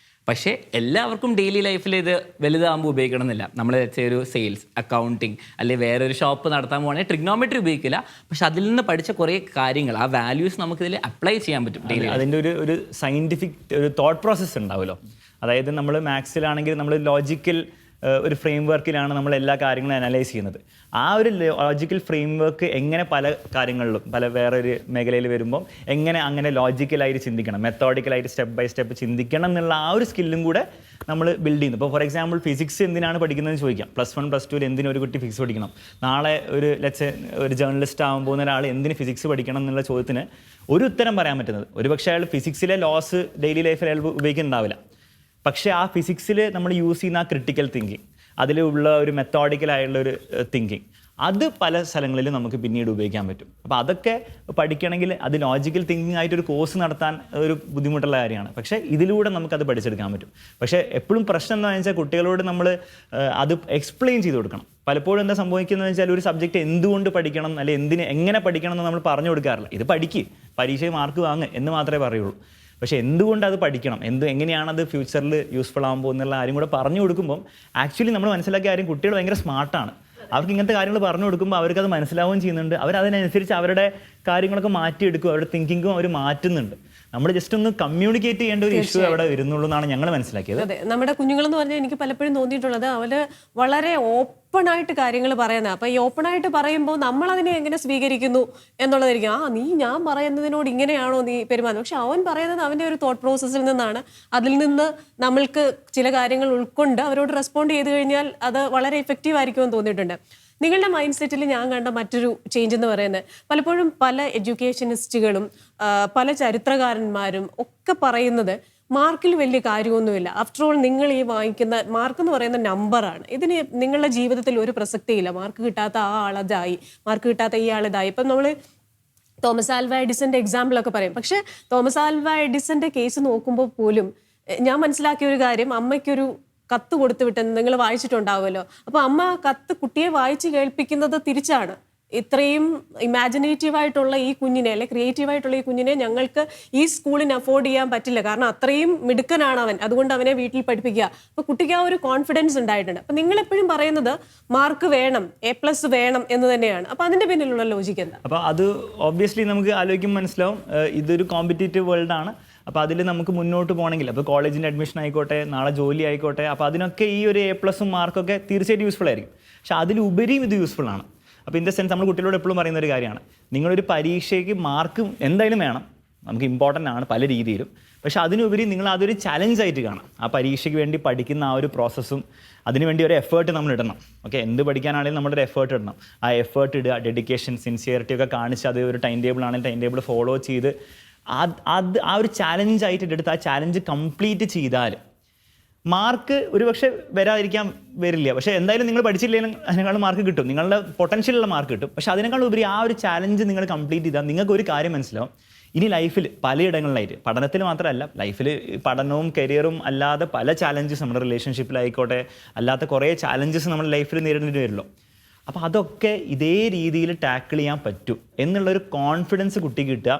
പക്ഷേ എല്ലാവർക്കും ഡെയിലി ലൈഫിൽ ഇത് വലുതാകുമ്പോൾ ഉപയോഗിക്കണം എന്നില്ല. നമ്മൾ ഒരു സെയിൽസ്, അക്കൗണ്ടിങ് അല്ലെങ്കിൽ വേറൊരു ഷോപ്പ് നടത്താൻ പോകുകയാണെങ്കിൽ ട്രിഗ്നോമെട്രി ഉപയോഗിക്കില്ല. പക്ഷെ അതിൽ നിന്ന് പഠിച്ച കുറേ കാര്യങ്ങൾ, ആ വാല്യൂസ് നമുക്കിതിൽ അപ്ലൈ ചെയ്യാൻ പറ്റും ഡെയിലി. അതിൻ്റെ ഒരു സയൻറ്റിഫിക് ഒരു തോട്ട് പ്രോസസ്സ് ഉണ്ടാവുമല്ലോ. അതായത് നമ്മൾ മാത്സിലാണെങ്കിൽ നമ്മൾ ലോജിക്കൽ ഒരു ഫ്രെയിം വർക്കിലാണ് നമ്മൾ എല്ലാ കാര്യങ്ങളും അനലൈസ് ചെയ്യുന്നത്. ആ ഒരു ലോജിക്കൽ ഫ്രെയിം വർക്ക് എങ്ങനെ പല കാര്യങ്ങളിലും പല വേറൊരു മേഖലയിൽ വരുമ്പോൾ എങ്ങനെ അങ്ങനെ ലോജിക്കലായിട്ട് ചിന്തിക്കണം, മെത്തോഡിക്കലായിട്ട് സ്റ്റെപ്പ് ബൈ സ്റ്റെപ്പ് ചിന്തിക്കണം എന്നുള്ള ആ ഒരു സ്കില്ലും കൂടെ നമ്മൾ ബിൽഡ് ചെയ്യുന്നു. ഇപ്പോൾ ഫോർ എക്സാമ്പിൾ ഫിസിക്സ് എന്തിനാണ് പഠിക്കുന്നതെന്ന് ചോദിക്കാം. +1 +2 എന്തിനും ഒരു കുട്ടി ഫിസിക്സ് പഠിക്കണം? നാളെ ഒരു ജേർണലിസ്റ്റ് ആകാൻ പോകുന്ന ഒരാൾ എന്തിന് ഫിസിക്സ് പഠിക്കണം എന്നുള്ള ചോദ്യത്തിന് ഒരു ഉത്തരം പറയാൻ പറ്റുന്നത്, ഒരുപക്ഷെ അയാൾ ഫിസിക്സിലെ ലോസ് ഡെയിലി ലൈഫിൽ അയാൾ ഉപയോഗിക്കുന്നുണ്ടാവില്ല. പക്ഷേ ആ ഫിസിക്സിൽ നമ്മൾ യൂസ് ചെയ്യുന്ന ആ ക്രിട്ടിക്കൽ തിങ്കിങ്, അതിലുള്ള ഒരു മെത്തോഡിക്കലായുള്ള ഒരു തിങ്കിങ്, അത് പല സ്ഥലങ്ങളിലും നമുക്ക് പിന്നീട് ഉപയോഗിക്കാൻ പറ്റും. അപ്പോൾ അതൊക്കെ പഠിക്കണമെങ്കിൽ അത് ലോജിക്കൽ തിങ്കിങ് ആയിട്ടൊരു കോഴ്സ് നടത്താൻ ഒരു ബുദ്ധിമുട്ടുള്ള കാര്യമാണ്. പക്ഷേ ഇതിലൂടെ നമുക്കത് പഠിച്ചെടുക്കാൻ പറ്റും. പക്ഷേ എപ്പോഴും പ്രശ്നം എന്താണെന്ന് വെച്ചാൽ കുട്ടികളോട് നമ്മൾ അത് എക്സ്പ്ലെയിൻ ചെയ്ത് കൊടുക്കണം. പലപ്പോഴും എന്താ സംഭവിക്കുന്നത് വെച്ചാൽ ഒരു സബ്ജക്റ്റ് എന്തുകൊണ്ട് പഠിക്കണം, അല്ലെങ്കിൽ എങ്ങനെ പഠിക്കണം എന്ന് നമ്മൾ പറഞ്ഞു കൊടുക്കാറില്ല. ഇത് പഠിക്കുക, പരീക്ഷയിൽ മാർക്ക് വാങ്ങുക എന്ന് മാത്രമേ പറയുള്ളൂ. പക്ഷേ എന്തുകൊണ്ട് അത് പഠിക്കണം, എങ്ങനെയാണത് ഫ്യൂച്ചറിൽ യൂസ്ഫുൾ ആകുമ്പോൾ എന്നുള്ള കാര്യം കൂടെ പറഞ്ഞു കൊടുക്കുമ്പം ആക്ച്വലി നമ്മൾ മനസ്സിലാക്കിയ കാര്യം, കുട്ടികൾ ഭയങ്കര സ്മാർട്ടാണ്. അവർക്ക് ഇങ്ങനത്തെ കാര്യങ്ങൾ പറഞ്ഞു കൊടുക്കുമ്പോൾ അവർക്കത് മനസ്സിലാവുകയും ചെയ്യുന്നുണ്ട്. അവരതിനനുസരിച്ച് അവരുടെ കാര്യങ്ങളൊക്കെ മാറ്റിയെടുക്കും, അവരുടെ തിങ്കിങ്ങും അവർ മാറ്റുന്നുണ്ട്. നമ്മൾ ജസ്റ്റ് ഒന്ന് കമ്മ്യൂണിക്കേറ്റ് ചെയ്യേണ്ട ഒരു ഇഷ്യൂ അവിടെ വരുന്നുള്ളൂ എന്നാണ് ഞങ്ങൾ മനസ്സിലാക്കിയത്. അതെ, നമ്മുടെ കുഞ്ഞുങ്ങളെന്ന് പറഞ്ഞാൽ എനിക്ക് പലപ്പോഴും തോന്നിയിട്ടുള്ളത് അവര് വളരെ ഓപ്പണായിട്ട് കാര്യങ്ങൾ പറയുന്നത്. അപ്പൊ ഈ ഓപ്പണായിട്ട് പറയുമ്പോൾ നമ്മൾ അതിനെ എങ്ങനെ സ്വീകരിക്കുന്നു എന്നുള്ളതായിരിക്കും. നീ ഞാൻ പറയുന്നതിനോട് ഇങ്ങനെയാണോ നീ പെരുമാറുന്നത്? പക്ഷെ അവൻ പറയുന്നത് അവന്റെ ഒരു തോട്ട് പ്രോസസ്സിൽ നിന്നാണ്. അതിൽ നിന്ന് നമ്മൾക്ക് ചില കാര്യങ്ങൾ ഉൾക്കൊണ്ട് അവരോട് റെസ്പോണ്ട് ചെയ്ത് കഴിഞ്ഞാൽ അത് വളരെ എഫക്റ്റീവ് ആയിരിക്കുമെന്ന് തോന്നിയിട്ടുണ്ട്. നിങ്ങളുടെ മൈൻഡ് സെറ്റിൽ ഞാൻ കണ്ട മറ്റൊരു ചേഞ്ച് എന്ന് പറയുന്നത്, പലപ്പോഴും പല എഡ്യൂക്കേഷനിസ്റ്റുകളും പല ചരിത്രകാരന്മാരും ഒക്കെ പറയുന്നത് മാർക്കിൽ വലിയ കാര്യമൊന്നുമില്ല. ആഫ്റ്റർ ഓൾ നിങ്ങൾ ഈ വാങ്ങിക്കുന്ന മാർക്ക് എന്ന് പറയുന്ന നമ്പറാണ്. ഇതിന് നിങ്ങളുടെ ജീവിതത്തിൽ ഒരു പ്രസക്തിയില്ല. മാർക്ക് കിട്ടാത്ത ആ ആളതായി, മാർക്ക് കിട്ടാത്ത ഈ ആളിതായി. ഇപ്പം നമ്മൾ തോമസ് ആൽവ എഡിസന്റെ എക്സാമ്പിളൊക്കെ പറയും. പക്ഷെ തോമസ് ആൽവ എഡിസന്റെ കേസ് നോക്കുമ്പോൾ പോലും ഞാൻ മനസ്സിലാക്കിയ ഒരു കാര്യം, അമ്മയ്ക്കൊരു കത്ത് കൊടുത്തു വിട്ടെന്ന് നിങ്ങൾ വായിച്ചിട്ടുണ്ടാവുമല്ലോ. അപ്പോൾ അമ്മ കത്ത് കുട്ടിയെ വായിച്ച് കേൾപ്പിക്കുന്നത് തിരിച്ചാണ്. ഇത്രയും ഇമാജിനേറ്റീവ് ആയിട്ടുള്ള ഈ കുഞ്ഞിനെ, അല്ലെ ക്രിയേറ്റീവ് ആയിട്ടുള്ള ഈ കുഞ്ഞിനെ ഞങ്ങൾക്ക് ഈ സ്കൂളിന് അഫോർഡ് ചെയ്യാൻ പറ്റില്ല, കാരണം അത്രയും മിടുക്കനാണ് അവൻ, അതുകൊണ്ട് അവനെ വീട്ടിൽ പഠിപ്പിക്കുക. അപ്പോൾ കുട്ടിക്ക് ആ ഒരു കോൺഫിഡൻസ് ഉണ്ടായിട്ടുണ്ട്. അപ്പം നിങ്ങളെപ്പോഴും പറയുന്നത് മാർക്ക് വേണം, A+ വേണം എന്ന് തന്നെയാണ്. അപ്പോൾ അതിന്റെ പിന്നിലുള്ള ലോജിക്ക് എന്താ? അപ്പോൾ അത് ഓബ്വിയസ്ലി നമുക്ക് ആലോചിക്കുമ്പോൾ മനസ്സിലാവും, ഇതൊരു കോമ്പറ്റേറ്റീവ് വേൾഡ് ആണ്. അപ്പോൾ അതിൽ നമുക്ക് മുന്നോട്ട് പോകണമെങ്കിൽ, അപ്പോൾ കോളേജിൻ്റെ അഡ്മിഷൻ ആയിക്കോട്ടെ, നാളെ ജോലി ആയിക്കോട്ടെ, അപ്പോൾ അതിനൊക്കെ ഈ ഒരു A+ മാർക്കൊക്കെ തീർച്ചയായിട്ടും യൂസ്ഫുൾ ആയിരിക്കും. പക്ഷെ അതിലുപരിയും ഇത് യൂസ്ഫുൾ ആണ്. അപ്പോൾ ഇൻ ദ സെൻസ് നമ്മൾ കുട്ടികളോട് എപ്പോഴും പറയുന്ന ഒരു കാര്യമാണ്, നിങ്ങളൊരു പരീക്ഷയ്ക്ക് മാർക്ക് എന്തായാലും വേണം, നമുക്ക് ഇമ്പോർട്ടൻ്റ് ആണ് പല രീതിയിലും. പക്ഷെ അതിനുപരി നിങ്ങൾ അതൊരു ചലഞ്ചായിട്ട് കാണാം. ആ പരീക്ഷയ്ക്ക് വേണ്ടി പഠിക്കുന്ന ആ ഒരു പ്രോസസ്സും അതിനുവേണ്ടി ഒരു എഫേർട്ട് നമ്മൾ ഇടണം. ഓക്കെ, എന്ത് പഠിക്കാനാണെങ്കിലും നമ്മുടെ ഒരു എഫേർട്ട് ഇടണം. ആ എഫേർട്ട് ഇടുക, ഡെഡിക്കേഷൻ, സിൻസിയറിറ്റി ഒക്കെ കാണിച്ച് അത് ഒരു ടൈം ടേബിൾ ആണെങ്കിൽ ടൈം ടേബിൾ ഫോളോ ചെയ്ത് ആ ഒരു ചാലഞ്ചായിട്ട് എടുത്ത് ആ ചാലഞ്ച് കംപ്ലീറ്റ് ചെയ്താൽ മാർക്ക് ഒരുപക്ഷെ വരില്ല. പക്ഷേ എന്തായാലും നിങ്ങൾ പഠിച്ചില്ലെങ്കിലും അതിനേക്കാളും മാർക്ക് കിട്ടും, നിങ്ങളുടെ പൊട്ടൻഷ്യലുള്ള മാർക്ക് കിട്ടും. പക്ഷേ അതിനേക്കാൾ ഉപരി ആ ഒരു ചാലഞ്ച് നിങ്ങൾ കംപ്ലീറ്റ് ചെയ്താൽ നിങ്ങൾക്ക് ഒരു കാര്യം മനസ്സിലാവും, ഇനി ലൈഫിൽ പലയിടങ്ങളിലായിട്ട്, പഠനത്തിൽ മാത്രമല്ല, ലൈഫിൽ പഠനവും കരിയറും അല്ലാതെ പല ചാലഞ്ചസ് നമ്മുടെ റിലേഷൻഷിപ്പിലായിക്കോട്ടെ, അല്ലാത്ത കുറേ ചാലഞ്ചസ് നമ്മുടെ ലൈഫിൽ നേരിടേണ്ടി വരുമല്ലോ. അപ്പോൾ അതൊക്കെ ഇതേ രീതിയിൽ ടാക്കിൾ ചെയ്യാൻ പറ്റും എന്നുള്ളൊരു കോൺഫിഡൻസ് കുട്ടിക്ക് കിട്ടുക.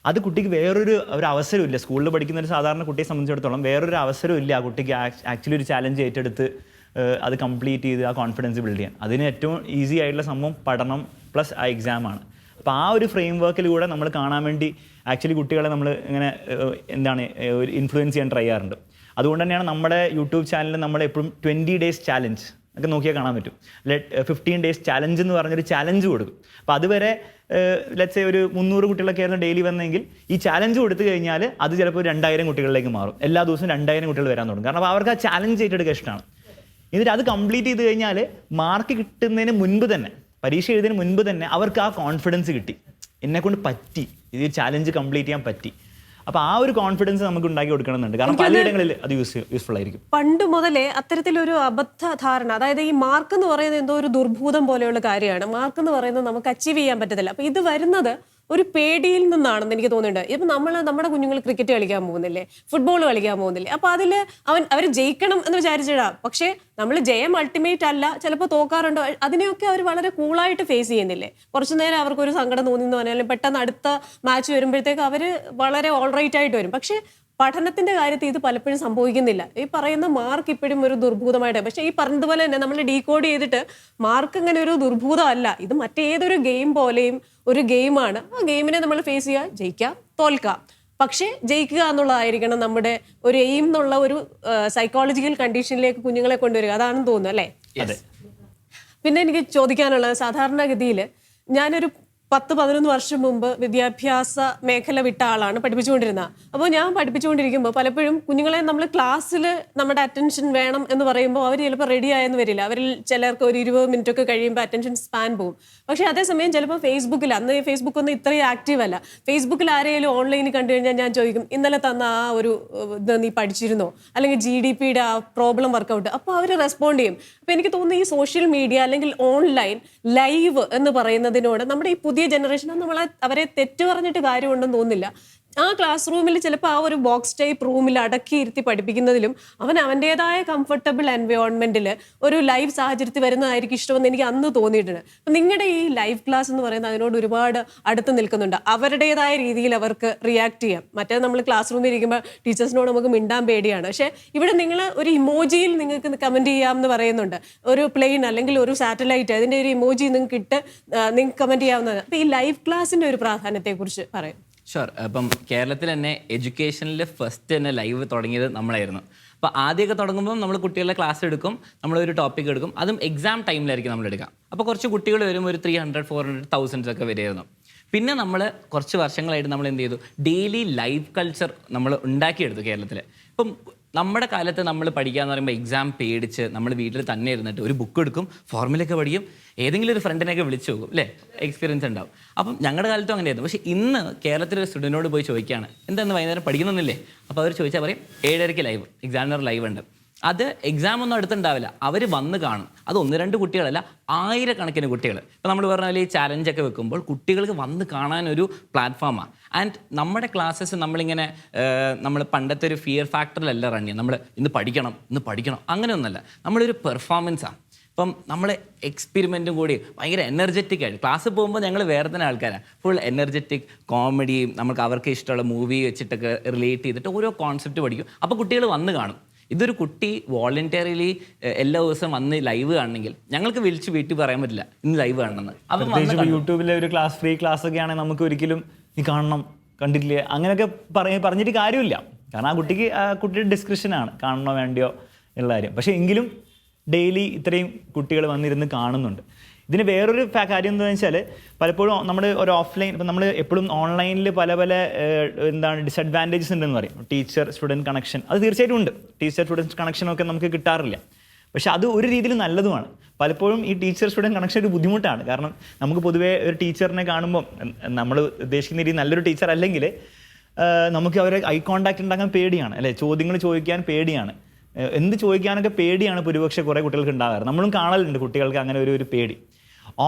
അത് കുട്ടിക്ക് വേറൊരു അവസരമില്ല. സ്കൂളിൽ പഠിക്കുന്ന ഒരു സാധാരണ കുട്ടിയെ സംബന്ധിച്ചിടത്തോളം വേറൊരു അവസരമില്ല ആ കുട്ടിക്ക് ആക്ച്വലി ഒരു ചാലഞ്ച് ഏറ്റെടുത്ത് അത് കംപ്ലീറ്റ് ചെയ്ത് ആ കോൺഫിഡൻസ് ബിൽഡ് ചെയ്യാൻ. അതിന് ഏറ്റവും ഈസി ആയിട്ടുള്ള സംഭവം പഠനം പ്ലസ് ആ എക്സാമാണ്. അപ്പോൾ ആ ഒരു ഫ്രെയിം വർക്കിലൂടെ നമ്മൾ കാണാൻ വേണ്ടി ആക്ച്വലി കുട്ടികളെ നമ്മൾ ഇങ്ങനെ ഒരു ഇൻഫ്ലുവൻസ് ചെയ്യാൻ ട്രൈ ചെയ്യാറുണ്ട്. അതുകൊണ്ട് തന്നെയാണ് നമ്മുടെ യൂട്യൂബ് ചാനലിൽ നമ്മൾ എപ്പോഴും 20 days ചാലഞ്ച് ഒക്കെ നോക്കിയാൽ കാണാൻ പറ്റും. 15 days ചാലഞ്ച് എന്ന് പറഞ്ഞൊരു ചാലഞ്ച് കൊടുക്കും. അപ്പോൾ അതുവരെ ലെറ്റ്സ് സേ ഒരു 300 കുട്ടികളൊക്കെ ആയിരുന്നു ഡെയിലി വന്നെങ്കിൽ ഈ ചാലഞ്ച് കൊടുത്തു കഴിഞ്ഞാൽ അത് ചിലപ്പോൾ 2000 കുട്ടികളിലേക്ക് മാറും. എല്ലാ ദിവസവും 2000 കുട്ടികൾ വരാൻ തുടങ്ങും. കാരണം അവർക്ക് ആ ചാലഞ്ച് ഏറ്റെടുക്കുക ഇഷ്ടമാണ്. എന്നിട്ട് അത് കംപ്ലീറ്റ് ചെയ്ത് കഴിഞ്ഞാൽ മാർക്ക് കിട്ടുന്നതിന് മുൻപ് തന്നെ, പരീക്ഷ എഴുതുന്നതിന് മുൻപ് തന്നെ അവർക്ക് ആ കോൺഫിഡൻസ് കിട്ടി, എന്നെക്കൊണ്ട് പറ്റി, ഇത് ചാലഞ്ച് കംപ്ലീറ്റ് ചെയ്യാൻ പറ്റി. അപ്പോൾ ആ ഒരു കോൺഫിഡൻസ് നമുക്ക് ഉണ്ടാക്കി കൊടുക്കണമെന്നുണ്ട്. കാരണം പലയിടങ്ങളിൽ അത് യൂസ്ഫുൾ ആയിരിക്കും. പണ്ട് മുതലേ അത്തരത്തിലൊരു അബദ്ധ ധാരണ, അതായത് ഈ മാർക്ക് എന്ന് പറയുന്നത് എന്തോ ഒരു ദുർഭൂതം പോലെയുള്ള കാര്യമാണ്. മാർക്ക് എന്ന് പറയുന്നത് നമുക്ക് അച്ചീവ് ചെയ്യാൻ പറ്റത്തില്ല. അപ്പോൾ ഇത് വരുന്നത് ഒരു പേടിയിൽ നിന്നാണെന്ന് എനിക്ക് തോന്നുന്നുണ്ട്. ഇപ്പം നമ്മുടെ കുഞ്ഞുങ്ങൾ ക്രിക്കറ്റ് കളിക്കാൻ പോകുന്നില്ലേ, ഫുട്ബോൾ കളിക്കാൻ പോകുന്നില്ലേ, അപ്പോൾ അതിൽ അവർ ജയിക്കണം എന്ന് വിചാരിച്ചിടാം. പക്ഷേ നമ്മൾ ജയം അൾട്ടിമേറ്റ് അല്ല, ചിലപ്പോൾ തോക്കാറുണ്ടോ, അതിനെയൊക്കെ അവർ വളരെ കൂളായിട്ട് ഫേസ് ചെയ്യുന്നില്ലേ. കുറച്ചു നേരം അവർക്കൊരു സങ്കടം തോന്നിയെന്ന് പറഞ്ഞാലും പെട്ടെന്ന് അടുത്ത മാച്ച് വരുമ്പോഴത്തേക്ക് അവർ വളരെ ഓൾറൈറ്റ് ആയിട്ട് വരും. പക്ഷേ പഠനത്തിന്റെ കാര്യത്തിൽ ഇത് പലപ്പോഴും സംഭവിക്കുന്നില്ല. ഈ പറയുന്ന മാർക്ക് ഇപ്പോഴും ഒരു ദുർഭൂതമായിട്ട്, പക്ഷേ ഈ പറഞ്ഞതുപോലെ തന്നെ നമ്മൾ ഡീകോഡ് ചെയ്തിട്ട് മാർക്ക് അങ്ങനെ ഒരു ദുർഭൂതമല്ല, ഇത് മറ്റേതൊരു ഗെയിം പോലെയും ഒരു ഗെയിമാണ്. ആ ഗെയിമിനെ നമ്മൾ ഫേസ് ചെയ്യുക, ജയിക്കുക, തോൽക്കുക. പക്ഷേ ജയിക്കുക എന്നുള്ളതായിരിക്കണം നമ്മുടെ ഒരു എയിം എന്നുള്ള ഒരു സൈക്കോളജിക്കൽ കണ്ടീഷനിലേക്ക് കുഞ്ഞുങ്ങളെ കൊണ്ടുവരിക. അതാണെന്ന് തോന്നുന്നു അല്ലേ? പിന്നെ എനിക്ക് ചോദിക്കാനുള്ളത്, സാധാരണഗതിയിൽ ഞാനൊരു 10-11 വർഷം മുമ്പ് വിദ്യാഭ്യാസ മേഖല വിട്ട ആളാണ്, പഠിപ്പിച്ചുകൊണ്ടിരുന്നത്. അപ്പോൾ ഞാൻ പഠിപ്പിച്ചുകൊണ്ടിരിക്കുമ്പോൾ പലപ്പോഴും കുഞ്ഞുങ്ങളെ നമ്മൾ ക്ലാസ്സിൽ നമ്മുടെ അറ്റൻഷൻ വേണം എന്ന് പറയുമ്പോൾ അവർ ചിലപ്പോൾ റെഡി ആയെന്ന് വരില്ല. അവരിൽ ചിലർക്ക് ഒരു 20 മിനിറ്റ് ഒക്കെ കഴിയുമ്പോൾ അറ്റൻഷൻ സ്പാൻ പോകും. പക്ഷേ അതേസമയം ചിലപ്പോൾ ഫേസ്ബുക്കിൽ, അന്ന് ഫേസ്ബുക്ക് ഒന്നും ഇത്രയും ആക്റ്റീവ് അല്ല, ഫേസ്ബുക്കിൽ ആരെങ്കിലും ഓൺലൈനിൽ കണ്ടു കഴിഞ്ഞാൽ ഞാൻ ചോദിക്കും, ഇന്നലെ തന്ന ആ ഒരു ഇത് നീ പഠിച്ചിരുന്നോ, അല്ലെങ്കിൽ GDPയുടെ ആ പ്രോബ്ലം വർക്കൗട്ട്. അപ്പോൾ അവർ റെസ്പോണ്ട് ചെയ്യും. അപ്പോൾ എനിക്ക് തോന്നുന്നു ഈ സോഷ്യൽ മീഡിയ അല്ലെങ്കിൽ ഓൺലൈൻ ലൈവ് എന്ന് പറയുന്നതിനോട് നമ്മുടെ ഈ പുതിയ ജനറേഷൻ അവരെ തെറ്റു പറഞ്ഞിട്ട് കാര്യമുണ്ടെന്ന് തോന്നുന്നില്ല. ആ ക്ലാസ് റൂമിൽ ചിലപ്പോൾ ആ ഒരു ബോക്സ് ടൈപ്പ് റൂമിൽ അടക്കിയിരുത്തി പഠിപ്പിക്കുന്നതിലും അവൻ അവൻ്റെതായ കംഫർട്ടബിൾ എൻവയോൺമെന്റിൽ ഒരു ലൈവ് സാഹചര്യത്തിൽ വരുന്നതായിരിക്കും ഇഷ്ടമെന്ന് എനിക്ക് അന്ന് തോന്നിയിട്ടുണ്ട്. അപ്പം നിങ്ങളുടെ ഈ ലൈവ് ക്ലാസ് എന്ന് പറയുന്നത് അതിനോട് ഒരുപാട് അടുത്ത് നിൽക്കുന്നുണ്ട്. അവരുടേതായ രീതിയിൽ അവർക്ക് റിയാക്ട് ചെയ്യാം. മറ്റേ നമ്മൾ ക്ലാസ് റൂമിൽ ഇരിക്കുമ്പോൾ ടീച്ചേഴ്സിനോട് നമുക്ക് മിണ്ടാൻ പേടിയാണ്. പക്ഷേ ഇവിടെ നിങ്ങൾ ഒരു ഇമോജിയിൽ നിങ്ങൾക്ക് കമന്റ് ചെയ്യാം എന്ന് പറയുന്നുണ്ട്. ഒരു പ്ലെയിൻ അല്ലെങ്കിൽ ഒരു സാറ്റലൈറ്റ് അതിൻ്റെ ഒരു ഇമോജി നിങ്ങൾക്ക് ഇട്ട് നിങ്ങൾക്ക് കമന്റ് ചെയ്യാവുന്നത്. അപ്പം ഈ ലൈവ് ക്ലാസിന്റെ ഒരു പ്രാധാന്യത്തെക്കുറിച്ച് പറയും. ഷുവർ. അപ്പം കേരളത്തിൽ തന്നെ എഡ്യൂക്കേഷനിൽ ഫസ്റ്റ് തന്നെ ലൈവ് തുടങ്ങിയത് നമ്മളായിരുന്നു. അപ്പോൾ ആദ്യമൊക്കെ തുടങ്ങുമ്പോൾ നമ്മൾ കുട്ടികളുടെ ക്ലാസ് എടുക്കും, നമ്മളൊരു ടോപ്പിക് എടുക്കും, അതും എക്സാം ടൈമിലായിരിക്കും നമ്മൾ എടുക്കുക. അപ്പോൾ കുറച്ച് കുട്ടികൾ വരും, ഒരു 300, 400, 1000 ഒക്കെ വരുമായിരുന്നു. പിന്നെ നമ്മൾ കുറച്ച് വർഷങ്ങളായിട്ട് നമ്മൾ എന്ത് ചെയ്തു, ഡെയിലി ലൈവ് കൾച്ചർ നമ്മൾ ഉണ്ടാക്കിയെടുത്തു കേരളത്തിൽ. ഇപ്പം നമ്മുടെ കാലത്ത് നമ്മൾ പഠിക്കുക എന്ന് പറയുമ്പോൾ എക്സാം പേടിച്ച് നമ്മൾ വീട്ടിൽ തന്നെ ഇരുന്നിട്ട് ഒരു ബുക്ക് എടുക്കും, ഫോർമുലയൊക്കെ പഠിക്കും, ഏതെങ്കിലും ഒരു ഫ്രണ്ടിനെയൊക്കെ വിളിച്ചു പോകും, അല്ലേ? എക്സ്പീരിയൻസ് ഉണ്ടാവും. അപ്പം ഞങ്ങളുടെ കാലത്തും അങ്ങനെയായിരുന്നു. പക്ഷേ ഇന്ന് കേരളത്തിലെ ഒരു സ്റ്റുഡൻറ്റിനോട് പോയി ചോദിക്കുകയാണ്, എന്താണെന്ന് വൈകുന്നേരം പഠിക്കണമെന്നില്ലേ? അപ്പോൾ അവർ ചോദിച്ചാൽ പറയും 7:30 ലൈവ്, എക്സാമിനർ ലൈവ് ഉണ്ട്. അത് എക്സാം ഒന്നും അടുത്തുണ്ടാവില്ല, അവർ വന്ന് കാണും. അത് 1-2 കുട്ടികളല്ല, 1000കണക്കിന് കുട്ടികൾ. ഇപ്പോൾ നമ്മൾ പറഞ്ഞാൽ ഈ ചാലഞ്ചൊക്കെ വെക്കുമ്പോൾ കുട്ടികൾക്ക് വന്ന് കാണാനൊരു പ്ലാറ്റ്ഫോമാണ്. ആൻഡ് നമ്മുടെ ക്ലാസ്സസ് നമ്മളിങ്ങനെ നമ്മൾ പണ്ടത്തെ ഒരു ഫിയർ ഫാക്ടറിലല്ല റൺ ചെയ്യുക. നമ്മൾ ഇന്ന് പഠിക്കണം അങ്ങനെയൊന്നുമല്ല, നമ്മളൊരു പെർഫോമൻസാണ്. ഇപ്പം നമ്മൾ എക്സ്പെരിമെൻറ്റും കൂടി ഭയങ്കര എനർജറ്റിക് ആയിട്ട് ക്ലാസ്സിൽ പോകുമ്പോൾ ഞങ്ങൾ വേറെ തന്നെ ആൾക്കാരാണ്. ഫുൾ എനർജറ്റിക് കോമഡിയും നമുക്ക് അവർക്ക് ഇഷ്ടമുള്ള മൂവി വെച്ചിട്ടൊക്കെ റിലേറ്റ് ചെയ്തിട്ട് ഓരോ കോൺസെപ്റ്റ് പഠിക്കും. അപ്പോൾ കുട്ടികൾ വന്ന് കാണും. ഇതൊരു കുട്ടി വോളണ്ടിയറിലി എല്ലാ ദിവസവും വന്ന് ലൈവ് കാണണമെങ്കിൽ ഞങ്ങൾക്ക് വിളിച്ച് വീട്ടിൽ പറയാൻ പറ്റില്ല ഇന്ന് ലൈവ് കാണണമെന്ന്. അപ്പം യൂട്യൂബിലെ ഒരു ഫ്രീ ക്ലാസ് ഒക്കെ ആണെങ്കിൽ നമുക്ക് ഒരിക്കലും നീ കാണണം, കണ്ടിട്ടില്ലേ അങ്ങനെയൊക്കെ പറഞ്ഞിട്ട് കാര്യമില്ല. കാരണം ആ കുട്ടിയുടെ ഡിസ്ക്രിപ്ഷനാണ് കാണണോ വേണ്ടിയോ എന്നുള്ള കാര്യം. പക്ഷേ എങ്കിലും ഡെയിലി ഇത്രയും കുട്ടികൾ വന്നിരുന്ന് കാണുന്നുണ്ട്. ഇതിന് വേറൊരു കാര്യം എന്താണെന്ന് വെച്ചാൽ പലപ്പോഴും നമ്മൾ ഒരു ഓഫ്ലൈൻ, ഇപ്പം നമ്മൾ എപ്പോഴും ഓൺലൈനിൽ പല ഡിസഡ്വാൻറ്റേജസ് ഉണ്ടെന്ന് പറയും. ടീച്ചർ സ്റ്റുഡൻറ്റ് കണക്ഷൻ അത് തീർച്ചയായിട്ടും ഉണ്ട്. ടീച്ചർ സ്റ്റുഡൻറ്റ് കണക്ഷനൊക്കെ നമുക്ക് കിട്ടാറില്ല. പക്ഷേ അത് ഒരു രീതിയിൽ നല്ലതുമാണ്. പലപ്പോഴും ഈ ടീച്ചർ സ്റ്റുഡൻറ്റ് കണക്ഷൻ ഒരു ബുദ്ധിമുട്ടാണ്. കാരണം നമുക്ക് പൊതുവേ ഒരു ടീച്ചറിനെ കാണുമ്പോൾ നമ്മൾ ഉദ്ദേശിക്കുന്ന രീതി നല്ലൊരു ടീച്ചർ അല്ലെങ്കിൽ നമുക്ക് അവരെ ഐ കോണ്ടാക്ട് ഉണ്ടാക്കാൻ പേടിയാണ്, അല്ലേ? ചോദ്യങ്ങൾ ചോദിക്കാൻ പേടിയാണ്, എന്ത് ചോദിക്കാനൊക്കെ പേടിയാണ് ഭൂരിപക്ഷെ കുറേ കുട്ടികൾക്ക് ഉണ്ടാകാറ്. നമ്മളും കാണലുണ്ട് കുട്ടികൾക്ക് അങ്ങനെ ഒരു പേടി.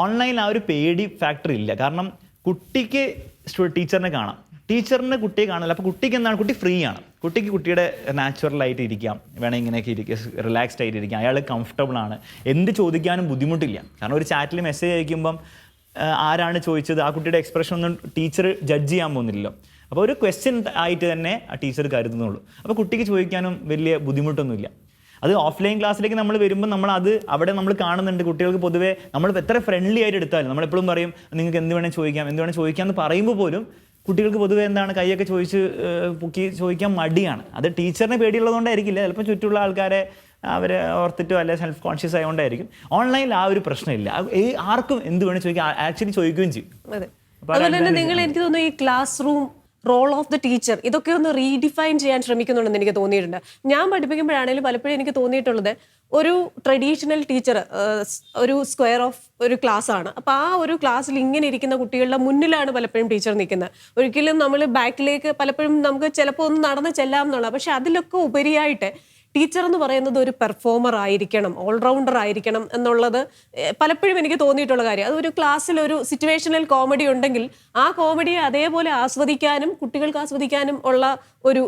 ഓൺലൈനിൽ ആ ഒരു പേടി ഫാക്ടർ ഇല്ല. കാരണം കുട്ടിക്ക് ടീച്ചറിനെ കാണാം, ടീച്ചറിന് കുട്ടിയെ കാണില്ല. അപ്പോൾ കുട്ടിക്ക് എന്താണ്, കുട്ടി ഫ്രീ ആണ്. കുട്ടിക്ക് കുട്ടിയുടെ നാച്ചുറലായിട്ട് ഇരിക്കാം, വേണമെങ്കിൽ ഇങ്ങനെയൊക്കെ ഇരിക്കുക, റിലാക്സ്ഡ് ആയിട്ട് ഇരിക്കാം, അയാൾ കംഫർട്ടബിൾ ആണ്, എന്ത് ചോദിക്കാനും ബുദ്ധിമുട്ടില്ല. കാരണം ഒരു ചാറ്റിൽ മെസ്സേജ് അയക്കുമ്പം ആരാണ് ചോദിച്ചത്, ആ കുട്ടിയുടെ എക്സ്പ്രഷൻ ഒന്നും ടീച്ചർ ജഡ്ജ് ചെയ്യാൻ പോകുന്നില്ലല്ലോ. അപ്പോൾ ഒരു ക്വസ്റ്റ്യൻ ആയിട്ട് തന്നെ ആ ടീച്ചർ കരുതുന്നുള്ളൂ. അപ്പോൾ കുട്ടിക്ക് ചോദിക്കാനും വലിയ ബുദ്ധിമുട്ടൊന്നുമില്ല. അത് ഓഫ്ലൈൻ ക്ലാസ്സിലേക്ക് നമ്മൾ വരുമ്പോൾ അവിടെ നമ്മൾ കാണുന്നുണ്ട് കുട്ടികൾക്ക് പൊതുവേ നമ്മൾ എത്ര ഫ്രണ്ട്ലി ആയിട്ട് എടുത്താലും നമ്മളെപ്പോഴും പറയും നിങ്ങൾക്ക് എന്ത് വേണേൽ ചോദിക്കാം എന്ന് പറയുമ്പോൾ പോലും കുട്ടികൾക്ക് പൊതുവേ എന്താണ് കൈയൊക്കെ പൊക്കി ചോദിക്കാൻ മടിയാണ്. അത് ടീച്ചറിനെ പേടിയുള്ളതുകൊണ്ടായിരിക്കില്ല, ചിലപ്പോൾ ചുറ്റുള്ള ആൾക്കാരെ അവരെ ഓർത്തിട്ടോ അല്ലെ സെൽഫ് കോൺഷ്യസ് ആയതുകൊണ്ടായിരിക്കും. ഓൺലൈനിൽ ആ ഒരു പ്രശ്നമില്ല, ആർക്കും എന്ത് വേണേൽ ചോദിക്കാം, ആക്ച്വലി ചോദിക്കുകയും ചെയ്യും. അതുപോലെ തന്നെ നിങ്ങൾ എനിക്ക് തോന്നുന്നു ഈ class room role of the teacher ഇതൊക്കെ ഒന്ന് റീഡിഫൈൻ ചെയ്യാൻ ശ്രമിക്കുന്നുണ്ടെന്ന് എനിക്ക് തോന്നിയിട്ടുണ്ട്. ഞാൻ പഠിപ്പിക്കുമ്പോഴാണെങ്കിലും പലപ്പോഴും എനിക്ക് തോന്നിയിട്ടുള്ളത് ഒരു ട്രഡീഷണൽ ടീച്ചർ ഒരു സ്ക്വയർ ഓഫ് ഒരു ക്ലാസ് ആണ്. അപ്പോൾ ആ ഒരു ക്ലാസ്സിൽ ഇങ്ങനെ ഇരിക്കുന്ന കുട്ടികളുടെ മുന്നിലാണ് പലപ്പോഴും ടീച്ചർ നിൽക്കുന്നത്. ഒരിക്കലും നമ്മൾ ബാക്കിലേക്ക് പലപ്പോഴും നമുക്ക് ചിലപ്പോൾ ഒന്ന് നടന്ന് ചെല്ലാം എന്നുള്ള, പക്ഷെ അതിലൊക്കെ ഉപരിയായിട്ട് ടീച്ചർ എന്ന് പറയുന്നത് ഒരു പെർഫോമർ ആയിരിക്കണം, ഓൾറൗണ്ടർ ആയിരിക്കണം എന്നുള്ളത് പലപ്പോഴും എനിക്ക് തോന്നിയിട്ടുള്ള കാര്യം. അതൊരു ക്ലാസ്സിൽ ഒരു സിറ്റുവേഷണൽ കോമഡി ഉണ്ടെങ്കിൽ ആ കോമഡിയെ അതേപോലെ ആസ്വദിക്കാനും കുട്ടികൾക്ക് ആസ്വദിക്കാനും ഉള്ള ഒരു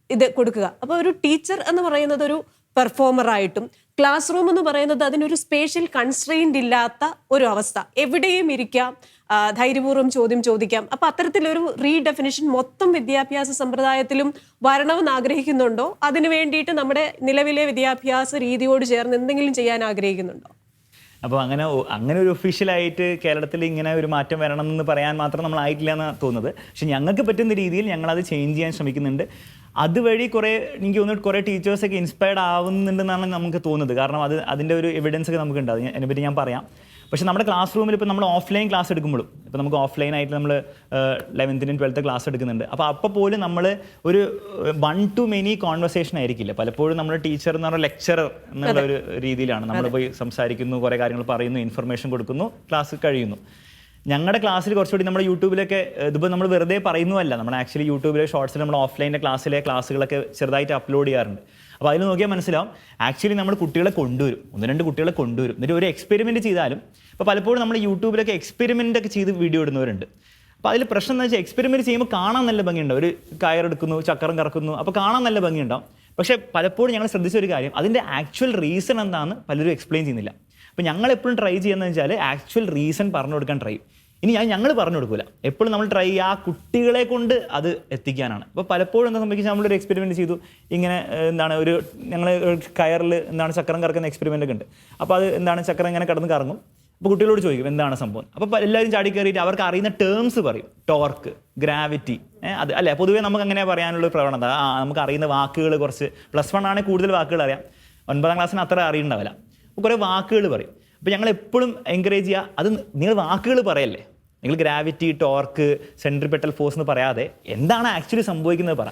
ഇത് കൊടുക്കുക. അപ്പോൾ ഒരു ടീച്ചർ എന്ന് പറയുന്നത് ഒരു പെർഫോമറായിട്ടും ക്ലാസ് റൂം എന്ന് പറയുന്നത് അതിനൊരു സ്പേഷ്യൽ കൺസ്ട്രെയിൻഡ് ഇല്ലാത്ത ഒരു അവസ്ഥ, എവിടെയും ഇരിക്കാം, ധൈര്യപൂർവ്വം ചോദ്യം ചോദിക്കാം. അപ്പം അത്തരത്തിലൊരു റീഡെഫിനിഷൻ മൊത്തം വിദ്യാഭ്യാസ സമ്പ്രദായത്തിലും വരണമെന്ന് ആഗ്രഹിക്കുന്നുണ്ടോ? അതിനു വേണ്ടിയിട്ട് നമ്മുടെ നിലവിലെ വിദ്യാഭ്യാസ രീതിയോട് ചേർന്ന് എന്തെങ്കിലും ചെയ്യാൻ ആഗ്രഹിക്കുന്നുണ്ടോ? അപ്പോൾ അങ്ങനെ ഒരു ഒഫീഷ്യലായിട്ട് കേരളത്തിൽ ഇങ്ങനെ ഒരു മാറ്റം വരണം എന്ന് പറയാൻ മാത്രം നമ്മൾ ആയിട്ടില്ല എന്നാണ് തോന്നുന്നത്. പക്ഷെ ഞങ്ങൾക്ക് പറ്റുന്ന രീതിയിൽ ഞങ്ങളത് ചേഞ്ച് ചെയ്യാൻ ശ്രമിക്കുന്നുണ്ട്. അതുവഴി എനിക്ക് തോന്നുന്നു കുറേ ടീച്ചേഴ്സൊക്കെ ഇൻസ്പയർഡ് ആവുന്നുണ്ടെന്നാണ് നമുക്ക് തോന്നുന്നത്. കാരണം അതിൻ്റെ ഒരു എവിഡൻസ് ഒക്കെ നമുക്കുണ്ട്, അതിനെപ്പറ്റി ഞാൻ പറയാം. പക്ഷേ നമ്മുടെ ക്ലാസ് റൂമിൽ ഇപ്പോൾ നമ്മൾ ഓഫ്ലൈൻ ക്ലാസ് എടുക്കുമ്പോഴും ഇപ്പോൾ നമുക്ക് ഓഫ്ലൈനായിട്ട് നമ്മൾ 11th 12th ക്ലാസ് എടുക്കുന്നുണ്ട്. അപ്പോൾ പോലും നമ്മൾ ഒരു 1 to many കോൺവെർസേഷൻ ആയിരിക്കില്ല. പലപ്പോഴും നമ്മൾ ടീച്ചർ എന്ന് പറഞ്ഞാൽ ലെക്ചറർ എന്നുള്ള ഒരു രീതിയിലാണ് നമ്മൾ പോയി സംസാരിക്കുന്നു, കുറേ കാര്യങ്ങൾ പറയുന്നു, ഇൻഫർമേഷൻ കൊടുക്കുന്നു, ക്ലാസ് കഴിയുന്നു. ഞങ്ങളുടെ ക്ലാസ്സിൽ കുറച്ചുകൂടി നമ്മുടെ യൂട്യൂബിലൊക്കെ ഇതിപ്പോൾ നമ്മൾ വെറുതെ പറയുന്നതല്ല, നമ്മൾ ആക്ച്വലി യൂട്യൂബിലെ ഷോർട്സിൽ നമ്മൾ ഓഫ്ലൈൻ്റെ ക്ലാസ്സുകളൊക്കെ ചെറുതായിട്ട് അപ്ലോഡ് ചെയ്യാറുണ്ട്. അപ്പോൾ അതിൽ നോക്കിയാൽ മനസ്സിലാവും ആക്ച്വലി നമ്മൾ കുട്ടികളെ കൊണ്ടുവരും, 1-2 കുട്ടികളെ കൊണ്ടുവരും, എന്നിട്ട് ഒരു എക്സ്പെരിമെൻറ്റ് ചെയ്താലും ഇപ്പോൾ പലപ്പോഴും നമ്മൾ യൂട്യൂബിലൊക്കെ എക്സ്പെരിമെൻ്റ് ഒക്കെ ചെയ്ത് വീഡിയോ ഇടുന്നവരുണ്ട്. അപ്പോൾ അതിൽ പ്രശ്നം എന്ന് വെച്ചാൽ എക്സ്പെരിമെൻറ്റ് ചെയ്യുമ്പോൾ കാണാൻ നല്ല ഭംഗിയുണ്ടാവും. ഒരു കയറെടുക്കുന്നു, ചക്രം കറക്കുന്നു, അപ്പോൾ കാണാൻ നല്ല ഭംഗിയുണ്ടാവും. പക്ഷേ പലപ്പോഴും ഞങ്ങൾ ശ്രദ്ധിച്ച ഒരു കാര്യം, അതിൻ്റെ ആക്ച്വൽ റീസൺ എന്താണെന്ന് പലരും എക്സ്പ്ലെയിൻ ചെയ്യുന്നില്ല. അപ്പോൾ ഞങ്ങൾ എപ്പോഴും ട്രൈ ചെയ്യുന്നത് വെച്ചാൽ ആക്ച്വൽ റീസൺ പറഞ്ഞു കൊടുക്കാൻ ട്രൈ ചെയ്യും. ഇനി ഞങ്ങൾ പറഞ്ഞു കൊടുക്കില്ല, എപ്പോഴും നമ്മൾ ട്രൈ ചെയ്യുക ആ കുട്ടികളെ കൊണ്ട് അത് എത്തിക്കാനാണ്. അപ്പോൾ പലപ്പോഴും എന്താ സംഭവിക്കുക, നമ്മളൊരു എക്സ്പെരിമെൻറ്റ് ചെയ്തു, ഇങ്ങനെ ഞങ്ങൾ കയറിൽ ചക്രം കറക്കുന്ന എക്സ്പെരിമെൻ്റ് ഒക്കെ ഉണ്ട്. അപ്പോൾ അത് ചക്രം ഇങ്ങനെ കിടന്ന് കറങ്ങും. അപ്പോൾ കുട്ടികളോട് ചോദിക്കും എന്താണ് സംഭവം. അപ്പോൾ എല്ലാവരും ചാടി കയറിയിട്ട് അവർക്ക് അറിയുന്ന ടേംസ് പറയും. ടോർക്ക്, ഗ്രാവിറ്റി, അത് അല്ലേ പൊതുവേ നമുക്ക് അങ്ങനെ പറയാനുള്ള പ്രവണത. നമുക്ക് അറിയുന്ന വാക്കുകൾ കുറച്ച്, +1 ആണെങ്കിൽ കൂടുതൽ വാക്കുകൾ അറിയാം, 9ാം ക്ലാസ്സിന് അത്ര അറിയുണ്ടാവില്ല. അപ്പോൾ കുറേ വാക്കുകൾ പറയും. അപ്പോൾ ഞങ്ങൾ എപ്പോഴും എൻകറേജ് ചെയ്യുക, അത് നിങ്ങൾ വാക്കുകൾ പറയല്ലേ, നിങ്ങൾ ഗ്രാവിറ്റി, ടോർക്ക്, സെൻട്രിപെറ്റൽ ഫോഴ്സ് എന്ന് പറയാതെ എന്താണ് ആക്ച്വലി സംഭവിക്കുന്നത് പറ.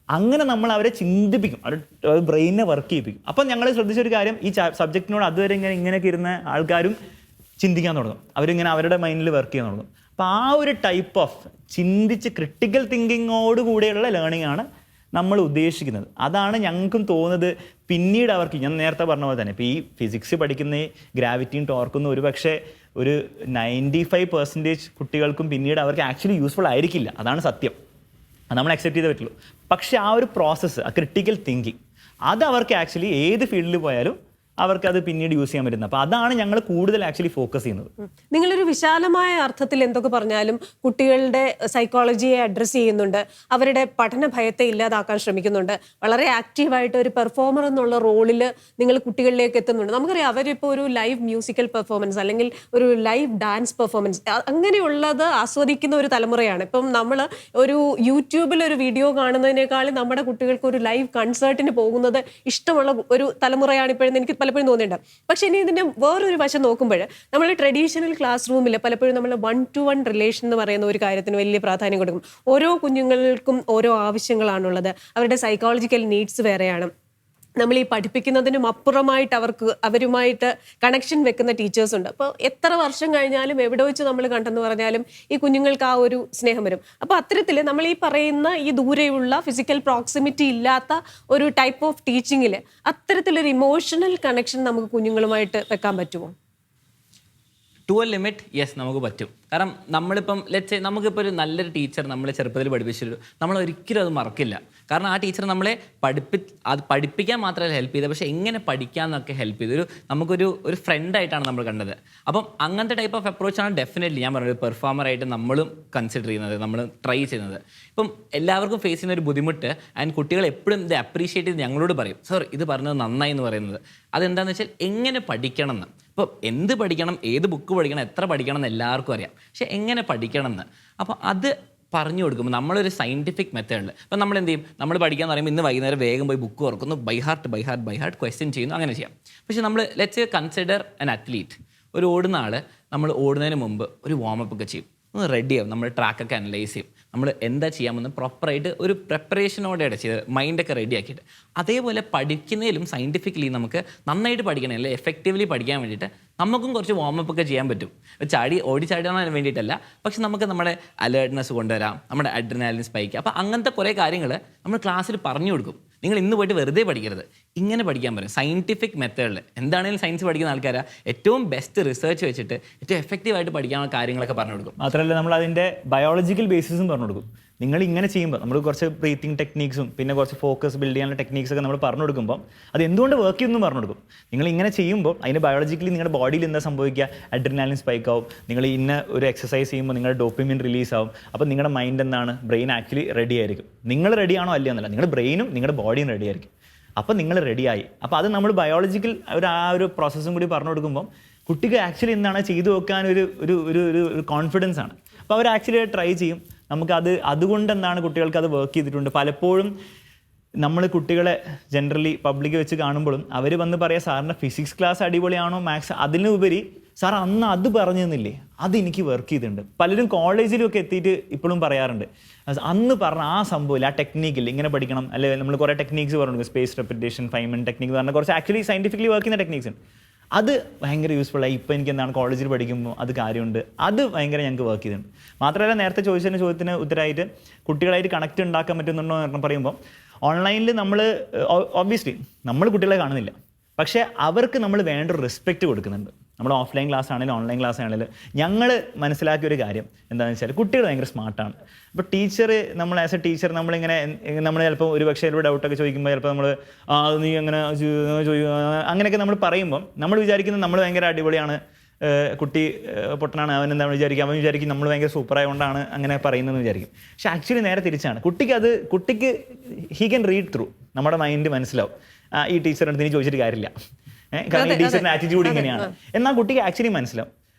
അങ്ങനെ നമ്മൾ അവരെ ചിന്തിപ്പിക്കും, അവർ ബ്രെയിനെ വർക്ക് ചെയ്യിപ്പിക്കും. അപ്പം ഞങ്ങൾ ശ്രദ്ധിച്ചൊരു കാര്യം, ഈ സബ്ജക്റ്റിനോട് അതുവരെ ഇങ്ങനെയൊക്കെ ഇരുന്ന ആൾക്കാരും ചിന്തിക്കാൻ തുടങ്ങും, അവരിങ്ങനെ അവരുടെ മൈൻഡിൽ വർക്ക് ചെയ്യാൻ തുടങ്ങും. അപ്പോൾ ആ ഒരു ടൈപ്പ് ഓഫ് ചിന്തിച്ച് ക്രിട്ടിക്കൽ തിങ്കിങ്ങോട് കൂടെയുള്ള ലേണിംഗ് ആണ് നമ്മൾ ഉദ്ദേശിക്കുന്നത്. അതാണ് ഞങ്ങൾക്കും തോന്നുന്നത്. പിന്നീട് അവർക്ക്, ഞാൻ നേരത്തെ പറഞ്ഞ പോലെ തന്നെ, ഇപ്പോൾ ഈ ഫിസിക്സ് പഠിക്കുന്ന ഈ ഗ്രാവിറ്റിയും ടോർക്കൊന്നും ഒരു 95% കുട്ടികൾക്കും പിന്നീട് അവർക്ക് ആക്ച്വലി യൂസ്ഫുൾ ആയിരിക്കില്ല. അതാണ് സത്യം, അത് നമ്മൾ അക്സെപ്റ്റ് ചെയ്തേ പറ്റുള്ളൂ. പക്ഷേ ആ ഒരു പ്രോസസ്സ്, ആ ക്രിട്ടിക്കൽ തിങ്കിങ്, അത് അവർക്ക് ആക്ച്വലി ഏത് ഫീൽഡിൽ പോയാലും അവർക്കത് പിന്നീട് യൂസ് ചെയ്യാൻ പറ്റുന്നത്. അപ്പോൾ അതാണ് ഞങ്ങൾ കൂടുതൽ ആക്ച്വലി ഫോക്കസ് ചെയ്യുന്നത്. നിങ്ങളൊരു വിശാലമായ അർത്ഥത്തിൽ എന്തൊക്കെ പറഞ്ഞാലും കുട്ടികളുടെ സൈക്കോളജിയെ അഡ്രസ്സ് ചെയ്യുന്നുണ്ട്, അവരുടെ പഠന ഭയത്തെ ഇല്ലാതാക്കാൻ ശ്രമിക്കുന്നുണ്ട്, വളരെ ആക്റ്റീവായിട്ട് ഒരു പെർഫോമർ എന്നുള്ള റോളിൽ നിങ്ങൾ കുട്ടികളിലേക്ക് എത്തുന്നുണ്ട്. നമുക്കറിയാം അവരിപ്പോൾ ഒരു ലൈവ് മ്യൂസിക്കൽ പെർഫോമൻസ് അല്ലെങ്കിൽ ഒരു ലൈവ് ഡാൻസ് പെർഫോമൻസ് അങ്ങനെയുള്ളത് ആസ്വദിക്കുന്ന ഒരു തലമുറയാണ്. ഇപ്പം നമ്മൾ ഒരു യൂട്യൂബിൽ ഒരു വീഡിയോ കാണുന്നതിനേക്കാളും നമ്മുടെ കുട്ടികൾക്ക് ഒരു ലൈവ് കൺസേർട്ടിന് പോകുന്നത് ഇഷ്ടമുള്ള ഒരു തലമുറയാണ് ഇപ്പോഴെന്ന് എനിക്ക് പലപ്പോഴും തോന്നിയിട്ടുണ്ട്. പക്ഷെ ഇനി ഇതിന്റെ വേറൊരു വശം നോക്കുമ്പോൾ നമ്മൾ ട്രഡീഷണൽ ക്ലാസ് റൂമിൽ പലപ്പോഴും നമ്മൾ 1-to-1 റിലേഷൻ എന്ന് പറയുന്ന ഒരു കാര്യത്തിന് വലിയ പ്രാധാന്യം കൊടുക്കും. ഓരോ കുഞ്ഞുങ്ങൾക്കും ഓരോ ആവശ്യങ്ങളാണുള്ളത്, അവരുടെ സൈക്കോളജിക്കൽ നീഡ്സ് വേറെയാണ്. നമ്മൾ ഈ പഠിപ്പിക്കുന്നതിനും അപ്പുറമായിട്ട് അവരുമായിട്ട് കണക്ഷൻ വെക്കുന്ന ടീച്ചേഴ്സ് ഉണ്ട്. അപ്പോൾ എത്ര വർഷം കഴിഞ്ഞാലും എവിടെ വെച്ച് നമ്മൾ കണ്ടെന്ന് പറഞ്ഞാലും ഈ കുഞ്ഞുങ്ങൾക്ക് ആ ഒരു സ്നേഹം വരും. അപ്പോൾ അത്തരത്തിൽ നമ്മൾ ഈ പറയുന്ന ഈ ദൂരെയുള്ള ഫിസിക്കൽ പ്രോക്സിമിറ്റി ഇല്ലാത്ത ഒരു ടൈപ്പ് ഓഫ് ടീച്ചിങ്ങിൽ അത്തരത്തിലൊരു ഇമോഷണൽ കണക്ഷൻ നമുക്ക് കുഞ്ഞുങ്ങളുമായിട്ട് വെക്കാൻ പറ്റുമോ? ടു എ ലിമിറ്റ് യെസ്, നമുക്ക് പറ്റും. കാരണം നമ്മളിപ്പം ലെറ്റ്സ് സേ നമുക്കിപ്പോൾ ഒരു നല്ലൊരു ടീച്ചർ നമ്മളെ ചെറുപ്പത്തിൽ പഠിപ്പിച്ചിട്ട് നമ്മൾ ഒരിക്കലും അത് മറക്കില്ല. കാരണം ആ ടീച്ചർ നമ്മളെ പഠിപ്പിക്കാൻ മാത്രമല്ല ഹെൽപ്പ് ചെയ്തത്, പക്ഷേ എങ്ങനെ പഠിക്കാമെന്നൊക്കെ ഹെൽപ്പ് ചെയ്തു. നമുക്കൊരു ഫ്രണ്ടായിട്ടാണ് നമ്മൾ കണ്ടത്. അപ്പം അങ്ങനത്തെ ടൈപ്പ് ഓഫ് അപ്രോച്ചാണ് ഡെഫിനറ്റ്ലി ഞാൻ പറഞ്ഞത് പെർഫോമറായിട്ട് നമ്മളും കൺസിഡർ ചെയ്യുന്നത്, നമ്മൾ ട്രൈ ചെയ്യുന്നത്. ഇപ്പം എല്ലാവർക്കും ഫേസ് ചെയ്യുന്ന ഒരു ബുദ്ധിമുട്ട്, ആൻഡ് കുട്ടികൾ എപ്പോഴും ഇത് അപ്രീഷിയേറ്റ് ചെയ്ത് ഞങ്ങളോട് പറയും, സർ ഇത് പറഞ്ഞത് നന്നായി എന്ന് പറയുന്നത്. അതെന്താണെന്ന് വെച്ചാൽ എങ്ങനെ പഠിക്കണം എന്ന്. ഇപ്പോൾ എന്ത് പഠിക്കണം, ഏത് ബുക്ക് പഠിക്കണം, എത്ര പഠിക്കണം എന്ന് എല്ലാവർക്കും അറിയാം, പക്ഷെ എങ്ങനെ പഠിക്കണം എന്ന്. അപ്പോൾ അത് പറഞ്ഞു കൊടുക്കുമ്പോൾ നമ്മളൊരു സയൻറ്റിഫിക് മെത്തേഡിൽ ഇപ്പം നമ്മൾ എന്ത് ചെയ്യും, നമ്മൾ പഠിക്കാന്ന് പറയുമ്പോൾ ഇന്ന് വൈകുന്നേരം വേഗം പോയി ബുക്ക് തുറക്കുന്നു, ബൈ ഹാർട്ട് ക്വസ്റ്റ്യൻ ചെയ്യുന്നു, അങ്ങനെ ചെയ്യാം. പക്ഷെ നമ്മൾ ലെറ്റ്സ് കൺസിഡർ ആൻ അത്ലീറ്റ്. ഒരു ഓടുന്ന ആൾ നമ്മൾ ഓടുന്നതിന് മുമ്പ് ഒരു വാമപ്പ് ഒക്കെ ചെയ്യും, ഒന്ന് റെഡിയാവും, നമ്മൾ ട്രാക്കൊക്കെ അനലൈസ് ചെയ്യും, നമ്മൾ എന്താ ചെയ്യാമെന്ന് പ്രോപ്പറായിട്ട് ഒരു പ്രിപ്പറേഷനോടെയാണ് ചെയ്ത് മൈൻഡൊക്കെ റെഡി ആക്കിയിട്ട്. അതേപോലെ പഠിക്കുന്നതിലും സയൻറ്റിഫിക്കലി നമുക്ക് നന്നായിട്ട് പഠിക്കണം, അല്ലെങ്കിൽ എഫക്റ്റീവ്ലി പഠിക്കാൻ വേണ്ടിയിട്ട് നമുക്കും കുറച്ച് വാമപ്പ് ഒക്കെ ചെയ്യാൻ പറ്റും. ഓടിച്ചാടാൻ വേണ്ടിയിട്ടല്ല, പക്ഷെ നമുക്ക് നമ്മുടെ അലേർട്ട്നെസ് കൊണ്ടുവരാം, നമ്മുടെ അഡ്രിനാലിൻ സ്പൈക്ക്. അപ്പോൾ അങ്ങനത്തെ കുറേ കാര്യങ്ങൾ നമ്മൾ ക്ലാസ്സിൽ പറഞ്ഞു കൊടുക്കും. നിങ്ങൾ ഇന്ന് പോയിട്ട് വെറുതെ പഠിക്കരുത്, ഇങ്ങനെ പഠിക്കാൻ പറയും സയൻറ്റിഫിക് മെത്തേഡിൽ. എന്താണെങ്കിലും സയൻസ് പഠിക്കുന്ന ആൾക്കാരാ ഏറ്റവും ബെസ്റ്റ് റിസർച്ച് വെച്ചിട്ട് ഏറ്റവും എഫക്റ്റീവായിട്ട് പഠിക്കാനുള്ള കാര്യങ്ങളൊക്കെ പറഞ്ഞു കൊടുക്കും. മാത്രമല്ല നമ്മൾ അതിൻ്റെ ബയോളജിക്കൽ ബേസിസും പറഞ്ഞു കൊടുക്കും. നിങ്ങൾ ഇങ്ങനെ ചെയ്യുമ്പോൾ നമ്മൾ കുറച്ച് ബ്രീത്തിങ് ടെക്നീക്സും പിന്നെ കുറച്ച് ഫോക്കസ് ബിൽഡ് ചെയ്യാനുള്ള ടെക്നീക്സ് ഒക്കെ നമ്മൾ പറഞ്ഞു കൊടുക്കുമ്പോൾ അത് എന്തുകൊണ്ട് വർക്ക് ചെയ്യുമെന്നും പറഞ്ഞു കൊടുക്കും. നിങ്ങൾ ഇങ്ങനെ ചെയ്യുമ്പോൾ അതിന് ബയോളജിക്കലി നിങ്ങളുടെ ബോഡിയിൽ എന്താ സംഭവിക്കുക, അഡ്രിനാലിൻ സ്പൈക്ക് ആവും, നിങ്ങൾ ഇന്ന ഒരു എക്സസൈസ് ചെയ്യുമ്പോൾ നിങ്ങളുടെ ഡോപ്പമിൻ റിലീസ് ആവും. അപ്പോൾ നിങ്ങളുടെ മൈൻഡ് എന്താണ്, ബ്രെയിൻ ആക്ച്വലി റെഡി ആയിരിക്കും. നിങ്ങൾ റെഡിയാണോ അല്ലയോ എന്നല്ല, നിങ്ങളുടെ ബ്രെയിനും നിങ്ങളുടെ ബോഡിയും റെഡി ആയിരിക്കും. അപ്പോൾ നിങ്ങൾ റെഡിയായി. അപ്പോൾ അത് നമ്മൾ ബയോളജിക്കൽ ആ ഒരു പ്രോസസ്സും കൂടി പറഞ്ഞു കൊടുക്കുമ്പോൾ കുട്ടിക്ക് ആക്ച്വലി എന്താണ് ചെയ്തു വെക്കാൻ ഒരു കോൺഫിഡൻസ് ആണ്. അപ്പോൾ അവർ ആക്ച്വലി ട്രൈ ചെയ്യും. അതുകൊണ്ട് എന്താണ് കുട്ടികൾക്ക് അത് വർക്ക് ചെയ്തിട്ടുണ്ട്. പലപ്പോഴും നമ്മൾ കുട്ടികളെ ജനറലി പബ്ലിക് വെച്ച് കാണുമ്പോഴും അവർ വന്ന് പറയാം, സാറിൻ്റെ ഫിസിക്സ് ക്ലാസ് അടിപൊളിയാണോ, മാത്സ് അതിനുപരി സാർ അന്ന് അത് പറഞ്ഞു തന്നില്ലേ, അതെനിക്ക് വർക്ക് ചെയ്തിട്ടുണ്ട്. പലരും കോളേജിലൊക്കെ എത്തിയിട്ട് ഇപ്പോഴും പറയാറുണ്ട്, അന്ന് പറഞ്ഞ ആ സംഭവമില്ല, ആ ടെക്നിക്കില്ല, ഇങ്ങനെ പഠിക്കണം, അല്ലെ നമ്മൾ കുറേ ടെക്നീക്സ് പറഞ്ഞു, സ്പേസ് റെപ്പിറ്റേഷൻ, ഫൈമൻ ടെക്നിക്ക് പറഞ്ഞാൽ കുറച്ച് ആക്ച്വലി സയൻറ്റിഫിക്കലി വർക്ക് ചെയ്യുന്ന ടെക്നീക്സ് ഉണ്ട്. അത് ഭയങ്കര യൂസ്ഫുള്ളായി. ഇപ്പോൾ എനിക്ക് എന്താണ് കോളേജിൽ പഠിക്കുമ്പോൾ അത് കാര്യമുണ്ട്, അത് ഭയങ്കര ഞങ്ങൾക്ക് വർക്ക് ചെയ്തിട്ടുണ്ട്. മാത്രമല്ല നേരത്തെ ചോദ്യത്തിന് ഉത്തരമായിട്ട് കുട്ടികളായിട്ട് കണക്റ്റ് ഉണ്ടാക്കാൻ പറ്റുന്നുണ്ടോ എന്ന് പറയുമ്പോൾ ഓൺലൈനിൽ നമ്മൾ ഒബ്വിയസ്ലി നമ്മൾ കുട്ടികളെ കാണുന്നില്ല, പക്ഷേ അവർക്ക് നമ്മൾ വേണ്ട റെസ്പെക്റ്റ് കൊടുക്കുന്നുണ്ട്. നമ്മുടെ ഓഫ്ലൈൻ ക്ലാസ് ആണെങ്കിലും ഓൺലൈൻ ക്ലാസ് ആണെങ്കിലും ഞങ്ങൾ മനസ്സിലാക്കിയ ഒരു കാര്യം എന്താണെന്ന് വെച്ചാൽ കുട്ടികൾ ഭയങ്കര സ്മാർട്ടാണ്. അപ്പോൾ ടീച്ചർ നമ്മൾ ആസ് എ ടീച്ചർ നമ്മളിങ്ങനെ നമ്മൾ ചിലപ്പോൾ ഒരു പക്ഷേ ഒരു ഡൗട്ടൊക്കെ ചോദിക്കുമ്പോൾ ചിലപ്പോൾ നമ്മൾ നീ അങ്ങനെ അങ്ങനെയൊക്കെ നമ്മൾ പറയുമ്പം നമ്മൾ വിചാരിക്കുന്നത് നമ്മൾ ഭയങ്കര അടിപൊളിയാണ്, കുട്ടി പൊട്ടനാണ്, അവൻ എന്താണ് വിചാരിക്കുക, അവൻ വിചാരിക്കും നമ്മൾ ഭയങ്കര സൂപ്പറായതുകൊണ്ടാണ് അങ്ങനെ പറയുന്നതെന്ന് വിചാരിക്കും. പക്ഷെ ആക്ച്വലി നേരെ തിരിച്ചാണ്. കുട്ടിക്ക് ഹി ക്യാൻ റീഡ് ത്രൂ, നമ്മുടെ മൈൻഡ് മനസ്സിലാവും ഈ ടീച്ചറിൻ്റെ അടുത്ത് ഇനി ചോദിച്ചിട്ട് കാര്യമില്ല, കാരണം ഈ ടീച്ചറിൻ്റെ ആറ്റിറ്റ്യൂഡ് ഇങ്ങനെയാണ് എന്നാൽ കുട്ടിക്ക് ആക്ച്വലി മനസ്സിലാവും.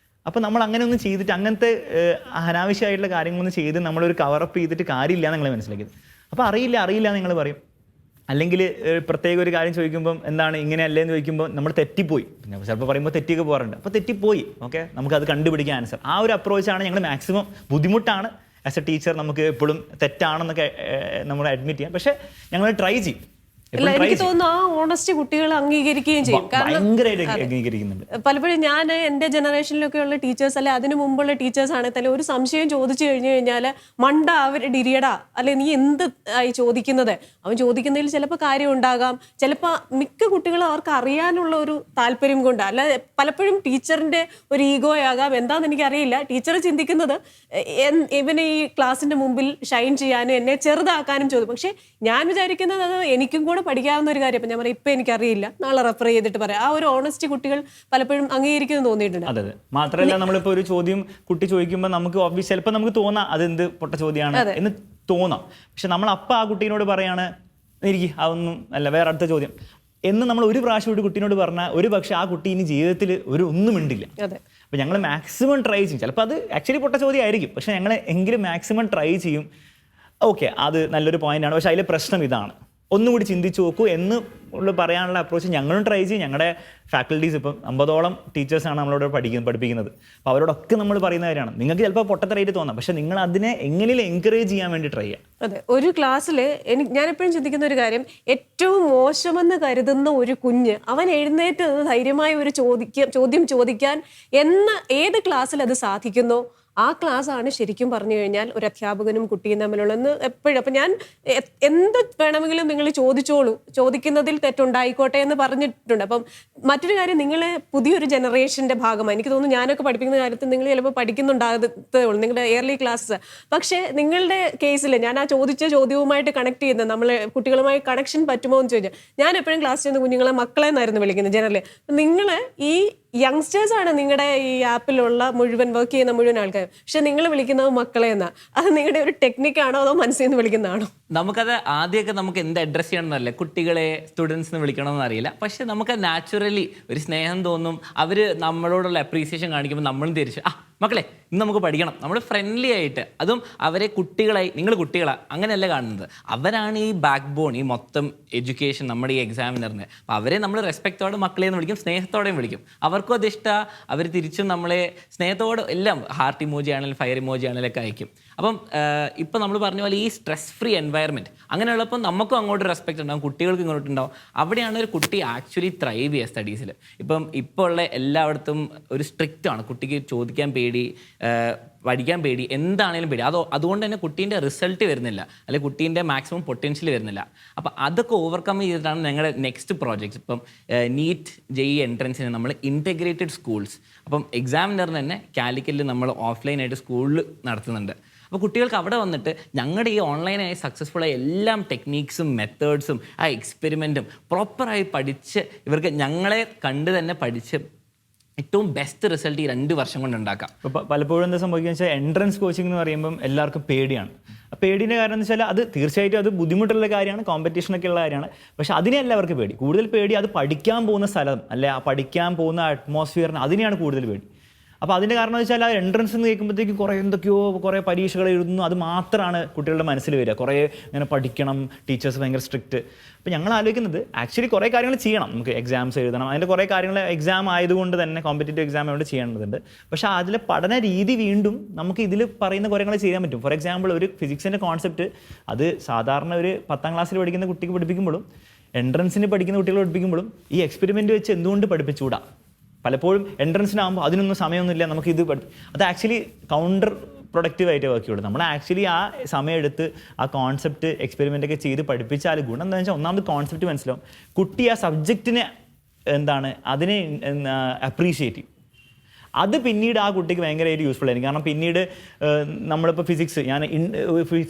അപ്പോൾ നമ്മൾ അങ്ങനെ ഒന്നും ചെയ്തിട്ട് അങ്ങനത്തെ അനാവശ്യമായിട്ടുള്ള കാര്യങ്ങളൊന്നും ചെയ്ത് നമ്മളൊരു കവറപ്പ് ചെയ്തിട്ട് കാര്യമില്ല എന്ന് നിങ്ങൾ മനസ്സിലാക്കിയത്. അപ്പോൾ അറിയില്ല നിങ്ങൾ പറയും. അല്ലെങ്കിൽ പ്രത്യേക ഒരു കാര്യം ചോദിക്കുമ്പം എന്താണ് ഇങ്ങനെയല്ലേ എന്ന് ചോദിക്കുമ്പോൾ നമ്മൾ തെറ്റിപ്പോയി, ചിലപ്പോൾ പറയുമ്പോൾ തെറ്റിയൊക്കെ പോകാറുണ്ട്. അപ്പോൾ തെറ്റിപ്പോയി, ഓക്കെ, നമുക്കത് കണ്ടുപിടിക്കാൻ ആൻസർ. ആ ഒരു അപ്രോച്ചാണ് ഞങ്ങൾ മാക്സിമം. ബുദ്ധിമുട്ടാണ് ആസ് എ ടീച്ചർ, നമുക്ക് എപ്പോഴും തെറ്റാണെന്നൊക്കെ നമ്മൾ അഡ്മിറ്റ് ചെയ്യാം, പക്ഷേ ഞങ്ങൾ ട്രൈ ചെയ്യും. എനിക്ക് തോന്നുന്നു ആ ഓണസ്റ്റ് കുട്ടികൾ അംഗീകരിക്കുകയും ചെയ്യും. കാരണം പലപ്പോഴും ഞാൻ എൻ്റെ ജനറേഷനിലൊക്കെ ഉള്ള ടീച്ചേഴ്സ് അല്ലെ അതിനു മുമ്പുള്ള ടീച്ചേഴ്സ് ആണെങ്കിൽ തന്നെ ഒരു സംശയം ചോദിച്ചു കഴിഞ്ഞു കഴിഞ്ഞാൽ മണ്ട അവരുടെ ഡിരിയടാ അല്ലെ നീ എന്ത് ആയി ചോദിക്കുന്നത്, അവൻ ചോദിക്കുന്നതിൽ ചിലപ്പോൾ കാര്യം ഉണ്ടാകാം. ചിലപ്പോൾ മിക്ക കുട്ടികളും അവർക്ക് അറിയാനുള്ള ഒരു താല്പര്യം കൊണ്ട്, അല്ല പലപ്പോഴും ടീച്ചറിന്റെ ഒരു ഈഗോ ആകാം, എന്താണെന്ന് എനിക്കറിയില്ല. ടീച്ചർ ചിന്തിക്കുന്നത് ഇവനെ ഈ ക്ലാസ്സിന്റെ മുമ്പിൽ ഷൈൻ ചെയ്യാനും എന്നെ ചെറുതാക്കാനും ചോദിക്കും. പക്ഷെ ഞാൻ വിചാരിക്കുന്നത് അത് എനിക്കും കൂടെ പഠിക്കാവുന്ന ഒരു കാര്യം. അപ്പം ഞാൻ പറയാം ഇപ്പം എനിക്കറിയില്ല, നാളെ റെഫർ ചെയ്തിട്ട് പറയാം. ആ ഒരു ഓണസ്റ്റി കുട്ടികൾ പലപ്പോഴും അംഗീകരിക്കുന്നു തോന്നിയിട്ടുണ്ട്. അതെ, മാത്രമല്ല നമ്മളിപ്പോൾ ഒരു ചോദ്യം കുട്ടി ചോദിക്കുമ്പോൾ നമുക്ക് ഓബ്വിയസ് ചിലപ്പോൾ നമുക്ക് തോന്നാം അതെന്ത് പൊട്ട ചോദ്യമാണ് എന്ന് തോന്നാം. പക്ഷെ നമ്മൾ അപ്പം ആ കുട്ടീനോട് പറയാണ് എനിക്ക് അതൊന്നും അല്ല, വേറെ അടുത്ത ചോദ്യം എന്ന് നമ്മൾ ഒരു പ്രാവശ്യം ഒരു കുട്ടീനോട് പറഞ്ഞാൽ ഒരു പക്ഷേ ആ കുട്ടി ഇനി ജീവിതത്തിൽ ഒന്നും ഉണ്ടില്ല. അപ്പോൾ ഞങ്ങൾ മാക്സിമം ട്രൈ ചെയ്യും. ചിലപ്പോൾ അത് ആക്ച്വലി പൊട്ട ചോദ്യം ആയിരിക്കും, പക്ഷെ ഞങ്ങൾ എങ്കിലും മാക്സിമം ട്രൈ ചെയ്യും. ഓക്കെ, അത് നല്ലൊരു പോയിന്റാണ്, പക്ഷെ അതിലെ പ്രശ്നം ഇതാണ്, ഒന്നുകൂടി ചിന്തിച്ചു നോക്കൂ എന്ന് പറയാനുള്ള അപ്രോച്ച് ഞങ്ങളും ട്രൈ ചെയ്യും. ഞങ്ങളുടെ ഫാക്കൽറ്റീസ് ഇപ്പം 50ഓളം ടീച്ചേഴ്സാണ് നമ്മളോട് പഠിപ്പിക്കുന്നത്. അപ്പോൾ അവരോടൊക്കെ നമ്മൾ പറയുന്ന കാര്യമാണ്, നിങ്ങൾക്ക് ചിലപ്പോൾ പൊട്ടത്തരായിട്ട് തോന്നാം, പക്ഷെ നിങ്ങൾ അതിനെ എങ്ങനെയും എൻകറേജ് ചെയ്യാൻ വേണ്ടി ട്രൈ ചെയ്യാം. അതെ, ഒരു ക്ലാസ്സിൽ ഞാൻ എപ്പോഴും ചിന്തിക്കുന്ന ഒരു കാര്യം, ഏറ്റവും മോശമെന്ന് കരുതുന്ന ഒരു കുഞ്ഞ് അവൻ എഴുന്നേറ്റ് ധൈര്യമായ ഒരു ചോദ്യം ചോദിക്കാൻ ഏത് ക്ലാസ്സിൽ അത് സാധിക്കുന്നോ ആ ക്ലാസ് ആണ് ശരിക്കും പറഞ്ഞു കഴിഞ്ഞാൽ ഒരു അധ്യാപകനും കുട്ടിയും തമ്മിലുള്ള എപ്പോഴും. അപ്പം ഞാൻ എന്ത് വേണമെങ്കിലും നിങ്ങൾ ചോദിച്ചോളൂ, ചോദിക്കുന്നതിൽ തെറ്റുണ്ടായിക്കോട്ടെ എന്ന് പറഞ്ഞിട്ടുണ്ട്. അപ്പം മറ്റൊരു കാര്യം, നിങ്ങൾ പുതിയൊരു ജനറേഷൻ്റെ ഭാഗമായി എനിക്ക് തോന്നുന്നു ഞാനൊക്കെ പഠിപ്പിക്കുന്ന കാര്യത്തിൽ നിങ്ങൾ ചിലപ്പോൾ പഠിക്കുന്നുണ്ടാകത്തേ ഉള്ളൂ നിങ്ങളുടെ ഇയർലി ക്ലാസ്സസ്. പക്ഷേ നിങ്ങളുടെ കേസിൽ ഞാൻ ആ ചോദിച്ച ചോദ്യവുമായിട്ട് കണക്ട് ചെയ്യുന്നത്, നമ്മൾ കുട്ടികളുമായി കണക്ഷൻ പറ്റുമോ എന്ന് ചോദിച്ചാൽ ഞാൻ എപ്പോഴും ക്ലാസ് ചെയ്യുന്ന കുഞ്ഞുങ്ങളെ മക്കളെ എന്നായിരുന്നു വിളിക്കുന്നത് ജനറലി. നിങ്ങൾ ഈ യങ്സ്റ്റേഴ്സ് ആണ് നിങ്ങളുടെ ഈ ആപ്പിലുള്ള മുഴുവൻ വർക്ക് ചെയ്യുന്ന മുഴുവൻ ആൾക്കാർ, പക്ഷെ നിങ്ങൾ വിളിക്കുന്നത് മക്കളെ എന്നാ. അത് നിങ്ങളുടെ ഒരു ടെക്നിക്കാണോ അതോ മനസ്സിൽ നിന്ന് വിളിക്കുന്നതാണോ? നമുക്കത് ആദ്യമൊക്കെ നമുക്ക് എന്ത് അഡ്രസ് ചെയ്യണമെന്നറിയില്ല, കുട്ടികളെ സ്റ്റുഡൻസിന് വിളിക്കണമെന്ന് അറിയില്ല. പക്ഷെ നമുക്ക് നാച്ചുറലി ഒരു സ്നേഹം തോന്നും. അവർ നമ്മളോടുള്ള അപ്രീസിയേഷൻ കാണിക്കുമ്പോൾ നമ്മളും തിരിച്ച് മക്കളെ ഇന്ന് നമുക്ക് പഠിക്കണം, നമ്മൾ ഫ്രണ്ട്ലി ആയിട്ട്. അതും അവരെ കുട്ടികളായി, നിങ്ങൾ കുട്ടികളാണ് അങ്ങനെയല്ല കാണുന്നത്, അവരാണ് ഈ ബാക്ക് ബോൺ, ഈ മൊത്തം എഡ്യൂക്കേഷൻ നമ്മുടെ ഈ എക്സാമിനറിന്. അപ്പോൾ അവരെ നമ്മൾ റെസ്പെക്റ്റോടെ മക്കളെ എന്ന് വിളിക്കും, സ്നേഹത്തോടെയും വിളിക്കും. അവർക്കും അത് ഇഷ്ടമാണ്, അവർ തിരിച്ചും നമ്മളെ സ്നേഹത്തോടെ എല്ലാം ഹാർട്ട് ഇമോജി ആണെങ്കിലും ഫയർ ഇമോജി ആണെങ്കിലൊക്കെ അയക്കും. അപ്പം ഇപ്പം നമ്മൾ പറഞ്ഞ പോലെ ഈ സ്ട്രെസ് ഫ്രീ എൻവയറമെൻറ്റ് അങ്ങനെയുള്ളപ്പോൾ നമുക്കും അങ്ങോട്ട് റെസ്പെക്റ്റ് ഉണ്ടാവും, കുട്ടികൾക്ക് ഇങ്ങോട്ടുണ്ടാവും. അവിടെയാണ് ഒരു കുട്ടി ആക്ച്വലി ത്രൈവ് ചെയ്യുക സ്റ്റഡീസിൽ. ഇപ്പോൾ ഉള്ള എല്ലായിടത്തും ഒരു സ്ട്രിക്റ്റ് ആണ്, കുട്ടിക്ക് ചോദിക്കാൻ പേടി, പഠിക്കാൻ പേടി, എന്താണേലും പേടി. അതുകൊണ്ട് തന്നെ കുട്ടീൻ്റെ റിസൾട്ട് വരുന്നില്ല, അല്ലെങ്കിൽ കുട്ടീൻ്റെ മാക്സിമം പൊട്ടൻഷ്യൽ വരുന്നില്ല. അപ്പോൾ അതൊക്കെ ഓവർകം ചെയ്തിട്ടാണ് ഞങ്ങളുടെ നെക്സ്റ്റ് പ്രോജക്ട്സ്. ഇപ്പം നീറ്റ് JEE എൻട്രൻസിന് നമ്മൾ ഇൻറ്റഗ്രേറ്റഡ് സ്കൂൾസ്, അപ്പം എക്സാമിനറിന് തന്നെ കാലിക്കറ്റിൽ നമ്മൾ ഓഫ്ലൈനായിട്ട് സ്കൂളിൽ നടത്തുന്നുണ്ട്. അപ്പോൾ കുട്ടികൾക്ക് അവിടെ വന്നിട്ട് ഞങ്ങളുടെ ഈ ഓൺലൈനായി സക്സസ്ഫുള്ളായ എല്ലാം ടെക്നീക്സും മെത്തേഡ്സും ആ എക്സ്പെരിമെൻറ്റും പ്രോപ്പറായി പഠിച്ച് ഇവർക്ക് ഞങ്ങളെ കണ്ട് തന്നെ പഠിച്ച് ഏറ്റവും ബെസ്റ്റ് റിസൾട്ട് ഈ 2 വർഷം കൊണ്ട് ഉണ്ടാക്കാം. ഇപ്പോൾ പലപ്പോഴും എന്താ സംഭവിക്കുക വെച്ചാൽ എൻട്രൻസ് കോച്ചിങ് എന്ന് പറയുമ്പം എല്ലാവർക്കും പേടിയാണ്. പേടിൻ്റെ കാരണം എന്ന് വെച്ചാൽ അത് തീർച്ചയായിട്ടും അത് ബുദ്ധിമുട്ടുള്ള കാര്യമാണ്, കോമ്പറ്റീഷനൊക്കെ ഉള്ള കാര്യമാണ്. പക്ഷെ അതിനെയല്ല അവർക്ക് പേടി. കൂടുതൽ പേടി അത് പഠിക്കാൻ പോകുന്ന സ്ഥലം, അല്ലെ ആ പഠിക്കാൻ പോകുന്ന അറ്റ്മോസ്ഫിയറിന്, അതിനെയാണ് കൂടുതൽ പേടി. അപ്പോൾ അതിൻ്റെ കാരണം എന്ന് വെച്ചാൽ ആ എൻട്രൻസ് എന്ന് കേൾക്കുമ്പോഴത്തേക്കും കുറേ പരീക്ഷകൾ എഴുതുന്നു, അത് മാത്രമാണ് കുട്ടികളുടെ മനസ്സിൽ വരിക. കുറേ ഇങ്ങനെ പഠിക്കണം, ടീച്ചേഴ്സ് ഭയങ്കര സ്ട്രിക്റ്റ്. അപ്പോൾ ഞങ്ങൾ ആലോചിക്കുന്നത് ആക്ച്വലി കുറേ കാര്യങ്ങൾ ചെയ്യണം, നമുക്ക് എക്സാംസ് എഴുതണം, അതിൻ്റെ കുറേ കാര്യങ്ങൾ എക്സാം ആയതുകൊണ്ട് തന്നെ കോമ്പറ്റേറ്റീവ് എക്സാം ആയതുകൊണ്ട് ചെയ്യേണ്ടതുണ്ട്. പക്ഷേ അതിലെ പഠന രീതി വീണ്ടും നമുക്ക് ഇതിൽ പറയുന്ന കുറേ കാര്യങ്ങൾ ചെയ്യാൻ പറ്റും. ഫോർ എക്സാമ്പിൾ ഒരു ഫിസിക്സിൻ്റെ കോൺസെപ്റ്റ് അത് സാധാരണ ഒരു 10ാം ക്ലാസ്സിൽ പഠിക്കുന്ന കുട്ടിക്ക് പഠിപ്പിക്കുമ്പോഴും എൻട്രൻസിന് പഠിക്കുന്ന കുട്ടികൾ പഠിപ്പിക്കുമ്പോഴും ഈ എക്സ്പെരിമെൻറ്റ് വെച്ച് എന്തുകൊണ്ട് പഠിപ്പിച്ചുകൂടാ? പലപ്പോഴും എൻട്രൻസിനാകുമ്പോൾ അതിനൊന്നും സമയമൊന്നുമില്ല, നമുക്കിത് അത് ആക്ച്വലി കൗണ്ടർ പ്രൊഡക്റ്റീവായിട്ട് വർക്ക് ചെയ്യുള്ളൂ. നമ്മൾ ആക്ച്വലി ആ സമയം എടുത്ത് ആ കോൺസെപ്റ്റ് എക്സ്പെരിമെൻ്റൊക്കെ ചെയ്ത് പഠിപ്പിച്ചാൽ ഗുണം എന്താണെന്ന് വെച്ചാൽ ഒന്നാമത് കോൺസെപ്റ്റ് മനസ്സിലാവും, കുട്ടി ആ സബ്ജക്റ്റിനെ അതിനെ അപ്രീഷിയേറ്റ് ചെയ്യും. അത് പിന്നീട് ആ കുട്ടിക്ക് ഭയങ്കരമായിട്ട് യൂസ്ഫുൾ ആയിരിക്കും. കാരണം പിന്നീട് നമ്മളിപ്പോൾ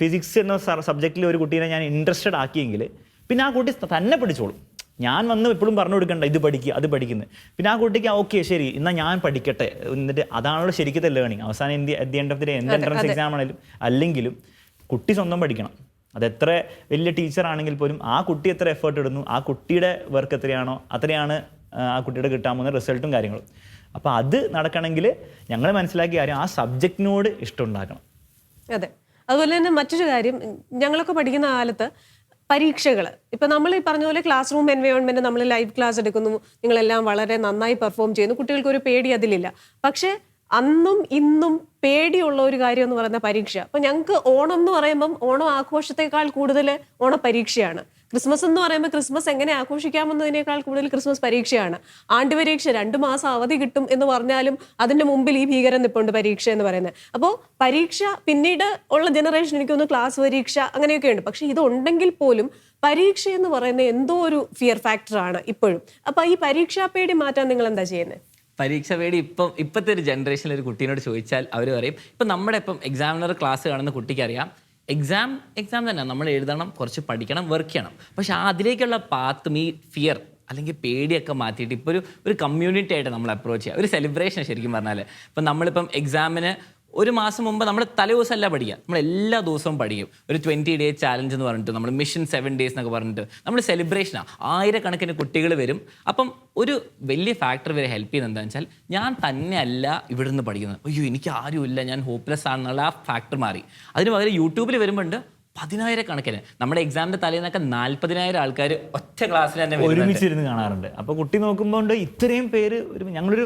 ഫിസിക്സ് എന്ന സബ്ജക്റ്റിൽ ഒരു കുട്ടീനെ ഞാൻ ഇൻട്രസ്റ്റഡ് ആക്കിയെങ്കിൽ പിന്നെ ആ കുട്ടി തന്നെ പഠിച്ചോളും. ഞാൻ വന്ന് എപ്പോഴും പറഞ്ഞു കൊടുക്കണ്ട ഇത് പഠിക്കുക അത് പഠിക്കുന്നത്. പിന്നെ ആ കുട്ടിക്ക് ഓക്കെ ശരി എന്നാൽ ഞാൻ പഠിക്കട്ടെ, എന്നിട്ട് അതാണല്ലോ ശരിക്കത്തെ ലേണിങ്. അവസാനം at the end of the day എന്ത് എൻട്രൻസ് എക്സാം ആണെങ്കിലും അല്ലെങ്കിലും കുട്ടി സ്വന്തം പഠിക്കണം. അതെത്ര വലിയ ടീച്ചർ ആണെങ്കിൽ പോലും ആ കുട്ടി എത്ര എഫേർട്ട് ഇടുന്നു, ആ കുട്ടിയുടെ വർക്ക് എത്രയാണോ അത്രയാണ് ആ കുട്ടിയുടെ കിട്ടാൻ പോകുന്ന റിസൾട്ടും കാര്യങ്ങളും. അപ്പോൾ അത് നടക്കണമെങ്കിൽ ഞങ്ങൾ മനസ്സിലാക്കിയ കാര്യം ആ സബ്ജക്റ്റിനോട് ഇഷ്ടം ഉണ്ടാക്കണം. അതെ. അതുപോലെ തന്നെ മറ്റൊരു കാര്യം, ഞങ്ങളൊക്കെ പഠിക്കുന്ന കാലത്ത് പരീക്ഷകൾ, ഇപ്പം നമ്മൾ ഈ പറഞ്ഞ പോലെ ക്ലാസ് റൂം എൻവയോൺമെൻറ്റ്, നമ്മൾ ലൈവ് ക്ലാസ് എടുക്കുന്നു, നിങ്ങളെല്ലാം വളരെ നന്നായി പെർഫോം ചെയ്യുന്നു, കുട്ടികൾക്ക് ഒരു പേടി അതിലില്ല. പക്ഷേ അന്നും ഇന്നും പേടിയുള്ള ഒരു കാര്യം എന്ന് പറയുന്ന പരീക്ഷ. അപ്പം ഞങ്ങൾക്ക് ഓണം എന്ന് പറയുമ്പം ഓണം ആഘോഷത്തെക്കാൾ കൂടുതൽ ഓണപരീക്ഷയാണ്. ക്രിസ്മസ് എന്ന് പറയുമ്പോൾ ക്രിസ്മസ് എങ്ങനെ ആഘോഷിക്കാമെന്നതിനേക്കാൾ കൂടുതൽ ക്രിസ്മസ് പരീക്ഷയാണ്. ആണ്ടുപരീക്ഷ 2 മാസം അവധി കിട്ടും എന്ന് പറഞ്ഞാലും അതിൻ്റെ മുമ്പിൽ ഈ ഭീകരം നിൽപ്പുണ്ട് പരീക്ഷ എന്ന് പറയുന്നത്. അപ്പോൾ പരീക്ഷ പിന്നീട് ഉള്ള ജനറേഷൻ എനിക്കൊന്ന് ക്ലാസ് പരീക്ഷ അങ്ങനെയൊക്കെ ഉണ്ട്. പക്ഷെ ഇതുണ്ടെങ്കിൽ പോലും പരീക്ഷ എന്ന് പറയുന്നത് എന്തോ ഒരു ഫിയർ ഫാക്ടറാണ് ഇപ്പോഴും. അപ്പോൾ ഈ പരീക്ഷാ പേടി മാറ്റാൻ നിങ്ങൾ എന്താ ചെയ്യുന്നത്? പരീക്ഷ പേടി ഇപ്പോഴത്തെ ഒരു ജനറേഷനിൽ ഒരു കുട്ടീനോട് ചോദിച്ചാൽ അവർ പറയും, ഇപ്പം നമ്മുടെ എക്സാമിനർ ക്ലാസ് കാണുന്ന കുട്ടിക്ക് അറിയാം എക്സാം തന്നെ നമ്മൾ എഴുതണം, കുറച്ച് പഠിക്കണം, വർക്ക് ചെയ്യണം. പക്ഷെ അതിലേക്കുള്ള പാത്തും ഈ ഫിയർ അല്ലെങ്കിൽ പേടിയൊക്കെ മാറ്റിയിട്ട് ഇപ്പോൾ ഒരു കമ്മ്യൂണിറ്റി ആയിട്ട് നമ്മൾ അപ്രോച്ച് ചെയ്യുക, ഒരു സെലിബ്രേഷൻ ശരിക്കും പറഞ്ഞാൽ. ഇപ്പം നമ്മളിപ്പം എക്സാമിന് ഒരു മാസം മുമ്പ് നമ്മൾ തലേദിവസമല്ല പഠിക്കുക, നമ്മൾ എല്ലാ ദിവസവും പഠിക്കും. ഒരു 20 ഡേ ചാലഞ്ച് എന്ന് പറഞ്ഞിട്ട് നമ്മൾ മിഷൻ 7 days എന്നൊക്കെ പറഞ്ഞിട്ട് നമ്മൾ സെലിബ്രേഷനാണ്. 1000 കുട്ടികൾ വരും. അപ്പം ഒരു വലിയ ഫാക്ടർ വരെ ഹെൽപ്പ് ചെയ്യുന്നത് എന്താണെന്ന് വെച്ചാൽ ഞാൻ തന്നെയല്ല ഇവിടെ നിന്ന് പഠിക്കുന്നത്, അയ്യോ എനിക്ക് ആരുമില്ല, ഞാൻ ഹോപ്പ്ലെസ് ആണെന്നുള്ള ആ ഫാക്ടർ മാറി. അതിന് പകരം യൂട്യൂബിൽ വരുമ്പോണ്ട് 10,000 നമ്മുടെ എക്സാമിന്റെ തലേന്നൊക്കെ 40,000 ആൾക്കാർ ഒറ്റ ക്ലാസ്സിൽ തന്നെ ഒരുമിച്ചിരുന്ന് കാണാറുണ്ട്. അപ്പോൾ കുട്ടി നോക്കുമ്പോൾ ഇത്രയും പേര് ഞങ്ങളൊരു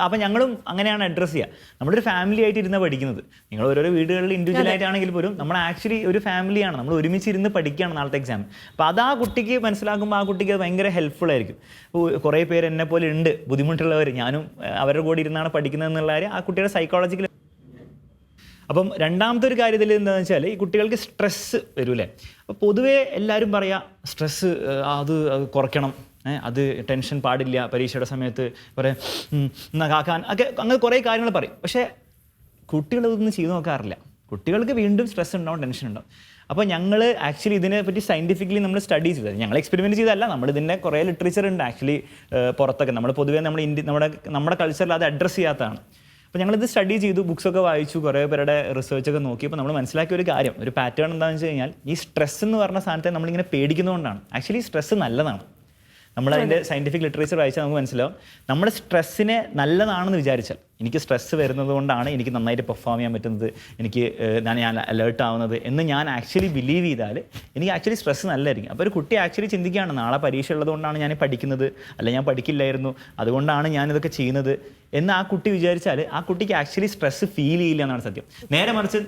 അപ്പം ഞങ്ങളും അങ്ങനെയാണ് അഡ്രസ്സ് ചെയ്യുക. നമ്മളൊരു ഫാമിലി ആയിട്ട് ഇരുന്ന് പഠിക്കുന്നത്. നിങ്ങൾ ഓരോരോ വീടുകളിൽ ഇൻഡിവിജ്വൽ ആയിട്ടാണെങ്കിൽ പോലും നമ്മൾ ആക്ച്വലി ഒരു ഫാമിലിയാണ്, നമ്മൾ ഒരുമിച്ചിരുന്ന് പഠിക്കുകയാണ് നാളത്തെ എക്സാം. അപ്പോൾ അത് ആ കുട്ടിക്ക് മനസ്സിലാക്കുമ്പോൾ ആ കുട്ടിക്ക് അത് ഭയങ്കര ഹെൽപ്ഫുൾ ആയിരിക്കും. കുറേ പേര് എന്നെ പോലെ ഉണ്ട് ബുദ്ധിമുട്ടുള്ളവർ, ഞാനും അവരുടെ കൂടെ ഇരുന്നാണ് പഠിക്കുന്നത് എന്നുള്ള കാര്യം ആ കുട്ടിയുടെ സൈക്കോളജിക്കൽ. അപ്പം രണ്ടാമത്തെ ഒരു കാര്യത്തിൽ എന്താണെന്ന് വെച്ചാൽ ഈ കുട്ടികൾക്ക് സ്ട്രെസ്സ് വരൂല്ലേ. അപ്പോൾ പൊതുവേ എല്ലാവരും പറയുക സ്ട്രെസ്സ് അത് കുറയ്ക്കണം, അത് ടെൻഷൻ പാടില്ല, പരീക്ഷയുടെ സമയത്ത് പറയാം കാക്കാൻ ഒക്കെ അങ്ങനെ കുറേ കാര്യങ്ങൾ പറയും. പക്ഷേ കുട്ടികളതൊന്നും ചെയ്തു നോക്കാറില്ല. കുട്ടികൾക്ക് വീണ്ടും സ്ട്രെസ് ഉണ്ടാവും, ടെൻഷൻ ഉണ്ടാവും. അപ്പോൾ ഞങ്ങൾ ആക്ച്വലി ഇതിനെപ്പറ്റി സയൻറ്റിഫിക്കലി നമ്മൾ സ്റ്റഡി ചെയ്തത്, ഞങ്ങൾ എക്സ്പെരിമെൻറ്റ് ചെയ്തതല്ല, നമ്മളിതിൻ്റെ കുറേ ലിറ്ററേച്ചർ ഉണ്ട് ആക്ച്വലി പുറത്തൊക്കെ. നമ്മൾ പൊതുവേ നമ്മുടെ കൾച്ചറിൽ അത് അഡ്രസ്സ് ചെയ്യാത്തതാണ്. അപ്പോൾ ഞങ്ങളിത് സ്റ്റഡി ചെയ്തു, ബുക്സൊക്കെ വായിച്ചു, കുറേ പേരുടെ റിസർച്ചൊക്കെ നോക്കിയപ്പോൾ നമ്മൾ മനസ്സിലാക്കിയ ഒരു കാര്യം, ഒരു പാറ്റേൺ എന്താണെന്ന് വെച്ച് കഴിഞ്ഞാൽ ഈ സ്ട്രെസ് എന്ന് പറഞ്ഞ സാധനത്തെ നമ്മളിങ്ങനെ പേടിക്കുന്നതുകൊണ്ടാണ്. ആക്ച്വലി സ്ട്രെസ് നല്ലതാണ്. നമ്മളതിൻ്റെ സയൻറ്റിഫിക് ലിറ്ററേച്ചർ വായിച്ചാൽ നമുക്ക് മനസ്സിലാവും, നമ്മുടെ സ്ട്രെസ്സിനെ നല്ലതാണെന്ന് വിചാരിച്ചാൽ, എനിക്ക് സ്ട്രെസ്സ് വരുന്നത് കൊണ്ടാണ് എനിക്ക് നന്നായിട്ട് പെർഫോം ചെയ്യാൻ പറ്റുന്നത്, ഞാൻ അലേർട്ട് ആവുന്നത് എന്ന് ഞാൻ ആക്ച്വലി ബിലീവ് ചെയ്താൽ എനിക്ക് ആക്ച്വലി സ്ട്രെസ്സ് നല്ലതായിരിക്കും. അപ്പോൾ ഒരു കുട്ടി ആക്ച്വലി ചിന്തിക്കുകയാണ്, നാളെ പരീക്ഷ ഉള്ളതുകൊണ്ടാണ് ഞാൻ പഠിക്കുന്നത്, അല്ല ഞാൻ പഠിക്കില്ലായിരുന്നു അതുകൊണ്ടാണ് ഞാനിതൊക്കെ ചെയ്യുന്നത് എന്ന് ആ കുട്ടി വിചാരിച്ചാൽ ആ കുട്ടിക്ക് ആക്ച്വലി സ്ട്രെസ്സ് ഫീൽ ചെയ്യില്ല എന്നാണ് സത്യം. നേരെ മറിച്ച്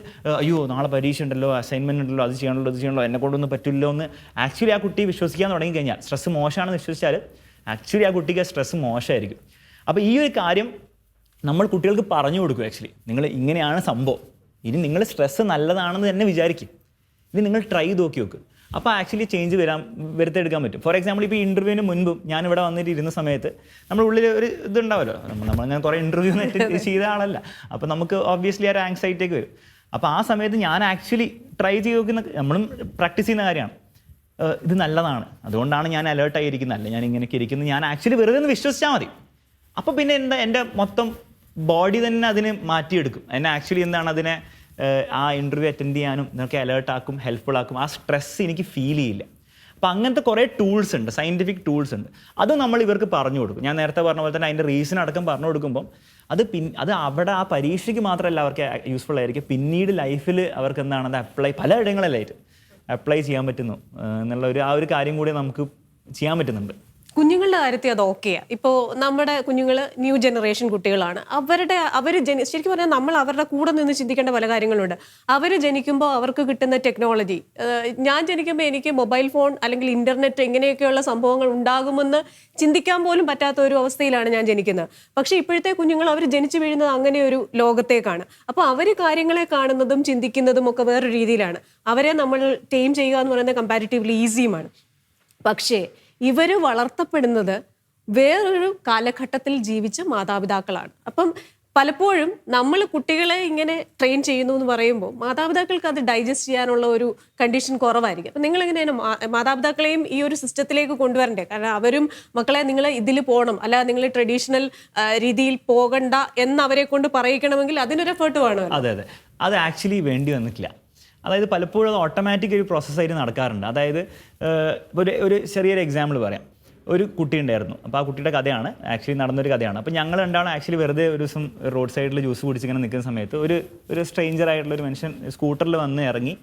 അയ്യോ നാളെ പരീക്ഷ ഉണ്ടല്ലോ, അസൈൻമെൻറ്റ് ഉണ്ടല്ലോ, അത് ചെയ്യണമല്ലോ, ഇത് ചെയ്യണമല്ലോ, എന്നെ കൊണ്ടൊന്നും പറ്റില്ലോ എന്ന് ആക്ച്വലി ആ കുട്ടി വിശ്വസിക്കാൻ തുടങ്ങി കഴിഞ്ഞാൽ, സ്ട്രെസ്സ് മോശമാണെന്ന് വിശ്വസിച്ചാൽ ആക്ച്വലി ആ കുട്ടിക്ക് സ്ട്രെസ്സ് മോശമായിരിക്കും. അപ്പോൾ ഈ ഒരു കാര്യം നമ്മൾ കുട്ടികൾക്ക് പറഞ്ഞു കൊടുക്കും. ആക്ച്വലി നിങ്ങൾ ഇങ്ങനെയാണ് സംഭവം, ഇനി നിങ്ങൾ സ്ട്രെസ്സ് നല്ലതാണെന്ന് തന്നെ വിചാരിക്കും, ഇനി നിങ്ങൾ ട്രൈ ചെയ്ത് നോക്ക്. അപ്പോൾ ആക്ച്വലി ചേഞ്ച് വരുത്തെടുക്കാൻ പറ്റും. ഫോർ എക്സാമ്പിൾ ഇപ്പോൾ ഈ ഇൻ്റർവ്യൂവിന് മുൻപും ഞാനിവിടെ വന്നിട്ട് ഇരുന്ന സമയത്ത് നമ്മുടെ ഉള്ളിൽ ഒരു ഇതുണ്ടാവുമല്ലോ, നമ്മളിങ്ങനെ കുറേ ഇൻ്റർവ്യൂ ചെയ്ത ആളല്ല, അപ്പോൾ നമുക്ക് ഓബ്വിയസ്ലി ആ ഒരു ആങ്സൈറ്റിയൊക്കെ വരും. അപ്പോൾ ആ സമയത്ത് ഞാൻ ആക്ച്വലി ട്രൈ ചെയ്ത് നോക്കുന്ന, നമ്മളും പ്രാക്ടീസ് ചെയ്യുന്ന കാര്യമാണ്, ഇത് നല്ലതാണ് അതുകൊണ്ടാണ് ഞാൻ അലേർട്ടായിരിക്കുന്നത്, അല്ല ഞാൻ ഇങ്ങനെയൊക്കെ ഇരിക്കുന്നത്, ഞാൻ ആക്ച്വലി വെറുതെ ഒന്ന് വിശ്വസിച്ചാൽ മതി. അപ്പോൾ പിന്നെ എൻ്റെ മൊത്തം ബോഡി തന്നെ അതിന് മാറ്റിയെടുക്കും. എന്നെ ആക്ച്വലി എന്താണ് അതിനെ ആ ഇൻ്റർവ്യൂ അറ്റൻഡ് ചെയ്യാനും ഇതൊക്കെ അലേർട്ടാക്കും, ഹെൽപ്ഫുൾ ആക്കും. ആ സ്ട്രെസ്സ് എനിക്ക് ഫീൽ ചെയ്യില്ല. അപ്പോൾ അങ്ങനത്തെ കുറേ ടൂൾസ് ഉണ്ട്, സയൻറ്റിഫിക് ടൂൾസ് ഉണ്ട്. അത് നമ്മൾ ഇവർക്ക് പറഞ്ഞു കൊടുക്കും. ഞാൻ നേരത്തെ പറഞ്ഞ പോലെ തന്നെ അതിൻ്റെ റീസൺ അടക്കം പറഞ്ഞു കൊടുക്കുമ്പം അത് അവിടെ ആ പരീക്ഷയ്ക്ക് മാത്രമല്ല അവർക്ക് യൂസ്ഫുൾ ആയിരിക്കും, പിന്നീട് ലൈഫിൽ അവർക്ക് എന്താണ് അത് അപ്ലൈ പല ഇടങ്ങളിലായിട്ട് അപ്ലൈ ചെയ്യാൻ പറ്റുന്നു എന്നുള്ള ആ ഒരു കാര്യം കൂടി നമുക്ക് ചെയ്യാൻ പറ്റുന്നുണ്ട്. കുഞ്ഞുങ്ങളുടെ കാര്യത്തിൽ അത് ഓക്കെയാണ്. ഇപ്പോൾ നമ്മുടെ കുഞ്ഞുങ്ങൾ ന്യൂ ജനറേഷൻ കുട്ടികളാണ്. അവർ ശരിക്കും പറഞ്ഞാൽ നമ്മൾ അവരുടെ കൂടെ നിന്ന് ചിന്തിക്കേണ്ട പല കാര്യങ്ങളുണ്ട്. അവർ ജനിക്കുമ്പോൾ അവർക്ക് കിട്ടുന്ന ടെക്നോളജി, ഞാൻ ജനിക്കുമ്പോൾ എനിക്ക് മൊബൈൽ ഫോൺ അല്ലെങ്കിൽ ഇൻ്റർനെറ്റ് ഇങ്ങനെയൊക്കെയുള്ള സംഭവങ്ങൾ ഉണ്ടാകുമെന്ന് ചിന്തിക്കാൻ പോലും പറ്റാത്ത ഒരു അവസ്ഥയിലാണ് ഞാൻ ജനിക്കുന്നത്. പക്ഷേ ഇപ്പോഴത്തെ കുഞ്ഞുങ്ങൾ അവർ ജനിച്ചു വീഴുന്നത് അങ്ങനെ ഒരു ലോകത്തേക്കാണ്. അപ്പോൾ അവർ കാര്യങ്ങളെ കാണുന്നതും ചിന്തിക്കുന്നതും ഒക്കെ വേറൊരു രീതിയിലാണ്. അവരെ നമ്മൾ ടൈം ചെയ്യുക എന്ന് പറയുന്നത് കമ്പാരിറ്റീവ്ലി ഈസിയുമാണ്. പക്ഷേ ഇവർ വളർത്തപ്പെടുന്നത് വേറൊരു കാലഘട്ടത്തിൽ ജീവിച്ച മാതാപിതാക്കളാണ്. അപ്പം പലപ്പോഴും നമ്മൾ കുട്ടികളെ ഇങ്ങനെ ട്രെയിൻ ചെയ്യുന്നു എന്ന് പറയുമ്പോൾ മാതാപിതാക്കൾക്ക് അത് ഡൈജസ്റ്റ് ചെയ്യാനുള്ള ഒരു കണ്ടീഷൻ കുറവായിരിക്കും. അപ്പം നിങ്ങൾ എങ്ങനെയാണ് മാതാപിതാക്കളെയും ഈ ഒരു സിസ്റ്റത്തിലേക്ക് കൊണ്ടുവരണ്ടേ? കാരണം അവരും മക്കളെ നിങ്ങൾ ഇതിൽ പോകണം, അല്ല നിങ്ങൾ ട്രഡീഷണൽ രീതിയിൽ പോകണ്ട എന്ന് അവരെ കൊണ്ട് പറയിക്കണമെങ്കിൽ അതിനൊരു എഫേർട്ട് വേണം. അതെ, അത് ആക്ച്വലി വേണ്ടി വന്നിട്ടില്ല. അതായത് പലപ്പോഴും അത് ഓട്ടോമാറ്റിക് ഒരു പ്രോസസ്സായിട്ട് നടക്കാറുണ്ട്. അതായത് ഒരു ചെറിയൊരു എക്സാമ്പിൾ പറയാം. ഒരു കുട്ടി ഉണ്ടായിരുന്നു. അപ്പോൾ ആ കുട്ടിയുടെ കഥയാണ്, ആക്ച്വലി നടന്നൊരു കഥയാണ്. അപ്പോൾ ഞങ്ങൾ രണ്ടാളും ആക്ച്വലി വെറുതെ ഒരു ദിവസം റോഡ് സൈഡിൽ ജ്യൂസ് കുടിച്ചിങ്ങനെ നിൽക്കുന്ന സമയത്ത് ഒരു സ്ട്രേഞ്ചർ ആയിട്ടുള്ള ഒരു മനുഷ്യൻ സ്കൂട്ടറിൽ വന്ന് ഇറങ്ങി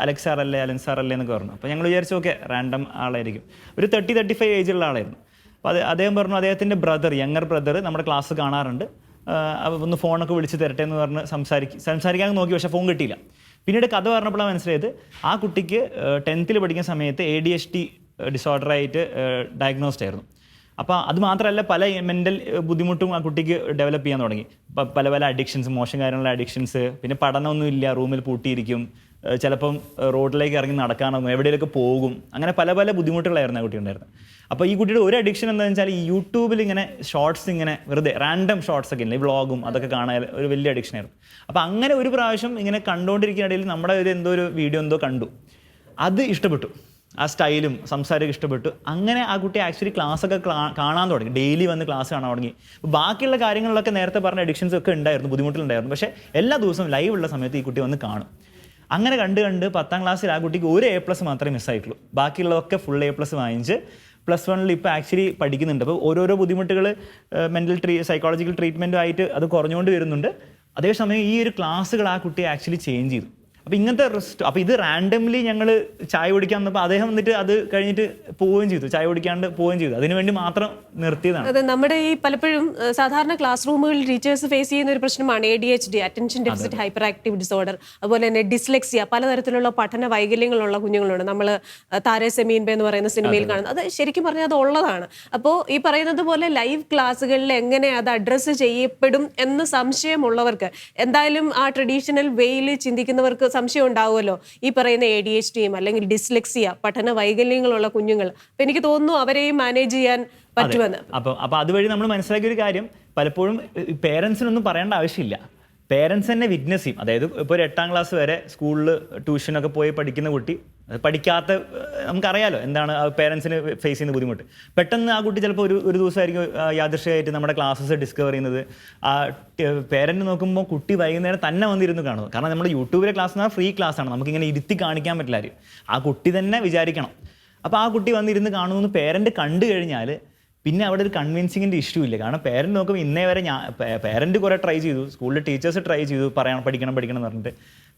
അലക്സ് സാറല്ലേ എന്നൊക്കെ പറഞ്ഞു. അപ്പോൾ ഞങ്ങൾ വിചാരിച്ചു ഓക്കെ റാൻഡം ആളായിരിക്കും. ഒരു 30-35 ഏജുള്ള ആളായിരുന്നു. അപ്പോൾ അദ്ദേഹം പറഞ്ഞു അദ്ദേഹത്തിൻ്റെ യങ്ങർ ബ്രദർ നമ്മുടെ ക്ലാസ് കാണാറുണ്ട്, ഒന്ന് ഫോണൊക്കെ വിളിച്ച് തരട്ടെ എന്ന് പറഞ്ഞ് സംസാരിക്കാൻ നോക്കി, പക്ഷേ ഫോൺ കിട്ടിയില്ല. പിന്നീട് കഥ പറഞ്ഞപ്പോഴാണ് മനസ്സിലായത് ആ കുട്ടിക്ക് 10th പഠിക്കുന്ന സമയത്ത് ADHD ഡിസോർഡറായിട്ട് ഡയഗ്നോസ്ഡ് ആയിരുന്നു. അപ്പോൾ അത് മാത്രമല്ല പല മെൻ്റൽ ബുദ്ധിമുട്ടും ആ കുട്ടിക്ക് ഡെവലപ്പ് ചെയ്യാൻ തുടങ്ങി. പല അഡിക്ഷൻസ്, മോശം കാര്യങ്ങളുള്ള അഡിക്ഷൻസ്, പിന്നെ പഠനമൊന്നുമില്ല, റൂമിൽ പൂട്ടിയിരിക്കും, ചിലപ്പം റോഡിലേക്ക് ഇറങ്ങി നടക്കാനൊന്നും, എവിടെയൊക്കെ പോകും, അങ്ങനെ പല ബുദ്ധിമുട്ടുകളായിരുന്നു ആ കുട്ടി ഉണ്ടായിരുന്നത്. അപ്പോൾ ഈ കുട്ടിയുടെ ഒരു അഡിക്ഷൻ എന്താണെന്ന് വെച്ചാൽ ഈ യൂട്യൂബിൽ ഇങ്ങനെ ഷോർട്സ്, ഇങ്ങനെ വെറുതെ റാൻഡം ഷോർട്സ് ഒക്കെ ഇല്ലേ, വ്ളോഗും അതൊക്കെ കാണാൻ ഒരു വലിയ അഡിക്ഷൻ ആയിരുന്നു. അപ്പോൾ അങ്ങനെ ഒരു പ്രാവശ്യം ഇങ്ങനെ കണ്ടുകൊണ്ടിരിക്കുന്ന ഇടയിൽ നമ്മുടെ ഒരു വീഡിയോ കണ്ടു, അത് ഇഷ്ടപ്പെട്ടു, ആ സ്റ്റൈലും സംസാരമൊക്കെ ഇഷ്ടപ്പെട്ടു. അങ്ങനെ ആ കുട്ടി ആക്ച്വലി ക്ലാസ്സൊക്കെ കാണാൻ തുടങ്ങി, ഡെയിലി വന്ന് ക്ലാസ് കാണാൻ തുടങ്ങി. ബാക്കിയുള്ള കാര്യങ്ങളിലൊക്കെ നേരത്തെ പറഞ്ഞ അഡിക്ഷൻസ് ഒക്കെ ഉണ്ടായിരുന്നു, ബുദ്ധിമുട്ടുണ്ടായിരുന്നു. പക്ഷേ എല്ലാ ദിവസവും ലൈവ് ഉള്ള സമയത്ത് ഈ കുട്ടി വന്ന് കാണും. അങ്ങനെ കണ്ട് 10th ക്ലാസ്സിൽ ആ കുട്ടിക്ക് ഒരു A+ മാത്രമേ മിസ്സായിട്ടുള്ളൂ. ബാക്കിയുള്ളതൊക്കെ ഫുൾ A+ വാങ്ങിച്ച് +1 ഇപ്പോൾ ആക്ച്വലി പഠിക്കുന്നുണ്ട്. അപ്പോൾ ഓരോരോ ബുദ്ധിമുട്ടുകൾ സൈക്കോളജിക്കൽ ട്രീറ്റ്മെൻറ്റുമായിട്ട് അത് കുറഞ്ഞുകൊണ്ട് വരുന്നുണ്ട്. അതേസമയം ഈ ഒരു ക്ലാസ്സുകൾ ആ കുട്ടിയെ ആക്ച്വലി ചേഞ്ച് ചെയ്തു. അപ്പോൾ ഇങ്ങനത്തെ അപ്പോൾ ഇത് റാൻഡംലി ഞങ്ങൾ ചായ കുടിക്കാൻ വന്നപ്പോൾ അദ്ദേഹം വന്നിട്ട് അത് കഴിഞ്ഞിട്ട് പോവുകയും ചെയ്തു, ചായ കുടിക്കാണ്ട് പോവുകയും ചെയ്തു. അതിനുവേണ്ടി മാത്രം നിർത്തിയതാണ്. അത് നമ്മുടെ ഈ പലപ്പോഴും സാധാരണ ക്ലാസ് റൂമുകളിൽ ടീച്ചേഴ്സ് ഫേസ് ചെയ്യുന്ന ഒരു പ്രശ്നമാണ് ADHD, attention deficit hyper active disorder. അതുപോലെ തന്നെ ഡിസ്ലെക്സിയ, പലതരത്തിലുള്ള പഠന വൈകല്യങ്ങളുള്ള കുഞ്ഞുങ്ങളുണ്ട്. നമ്മൾ താരെ സെമീൻ എന്ന് പറയുന്ന സിനിമയിൽ കാണുന്നത്, അത് ശരിക്കും പറഞ്ഞാൽ അത് ഉള്ളതാണ്. അപ്പോൾ ഈ പറയുന്നത് പോലെ ലൈവ് ക്ലാസ്സുകളിൽ എങ്ങനെ അത് അഡ്രസ്സ് ചെയ്യപ്പെടും എന്ന് സംശയമുള്ളവർക്ക്, എന്തായാലും ആ ട്രഡീഷണൽ വേയിൽ ചിന്തിക്കുന്നവർക്ക് സംശയം ഉണ്ടാവുമല്ലോ, ഈ പറയുന്ന ADHDയും അല്ലെങ്കിൽ ഡിസ്ലെക്സിയ, പഠന വൈകല്യങ്ങളുള്ള കുഞ്ഞുങ്ങൾ. അപ്പം എനിക്ക് തോന്നുന്നു അവരെയും മാനേജ് ചെയ്യാൻ പറ്റുമെന്ന്. അപ്പോൾ അതുവഴി നമ്മൾ മനസ്സിലാക്കിയ ഒരു കാര്യം, പലപ്പോഴും പേരൻസിനൊന്നും പറയേണ്ട ആവശ്യമില്ല, പേരൻസ് തന്നെ വിറ്റ്നസ് ചെയ്യും. അതായത് ഇപ്പോൾ ഒരു 8th ക്ലാസ് വരെ സ്കൂളിൽ ട്യൂഷനൊക്കെ പോയി പഠിക്കുന്ന കുട്ടി, പഠിക്കാത്ത നമുക്കറിയാലോ എന്താണ് പേരൻസിന് ഫേസ് ചെയ്യുന്ന ബുദ്ധിമുട്ട്. പെട്ടെന്ന് ആ കുട്ടി ചിലപ്പോൾ ഒരു ദിവസമായിരിക്കും യാദൃശ്ചികമായിട്ട് നമ്മുടെ ക്ലാസ്സസ് ഡിസ്കവർ ചെയ്യുന്നത്. ആ പേരൻറ്റ് നോക്കുമ്പോൾ കുട്ടി വൈകുന്നേരം തന്നെ വന്നിരുന്ന് കാണുന്നു. കാരണം നമ്മുടെ യൂട്യൂബിലെ ക്ലാസ് എന്ന് പറഞ്ഞാൽ ഫ്രീ ക്ലാസ്സാണ്, നമുക്കിങ്ങനെ ഇരുത്തി കാണിക്കാൻ പറ്റില്ല ആരും. ആ കുട്ടി തന്നെ വിചാരിക്കണം. അപ്പോൾ ആ കുട്ടി വന്നിരുന്ന് കാണുന്നു പേരൻറ്റ് കണ്ടു കഴിഞ്ഞാൽ പിന്നെ അവിടെ ഒരു കൺവിൻസിങ്ങിൻ്റെ ഇഷ്യൂ ഇല്ല. കാരണം പേരൻറ്റ് നോക്കുമ്പോൾ ഇന്നേ വരെ പേരൻറ്റ് കുറേ ട്രൈ ചെയ്തു, സ്കൂളിലെ ടീച്ചേഴ്സ് ട്രൈ ചെയ്തു, പഠിക്കണം എന്ന് പറഞ്ഞിട്ട്.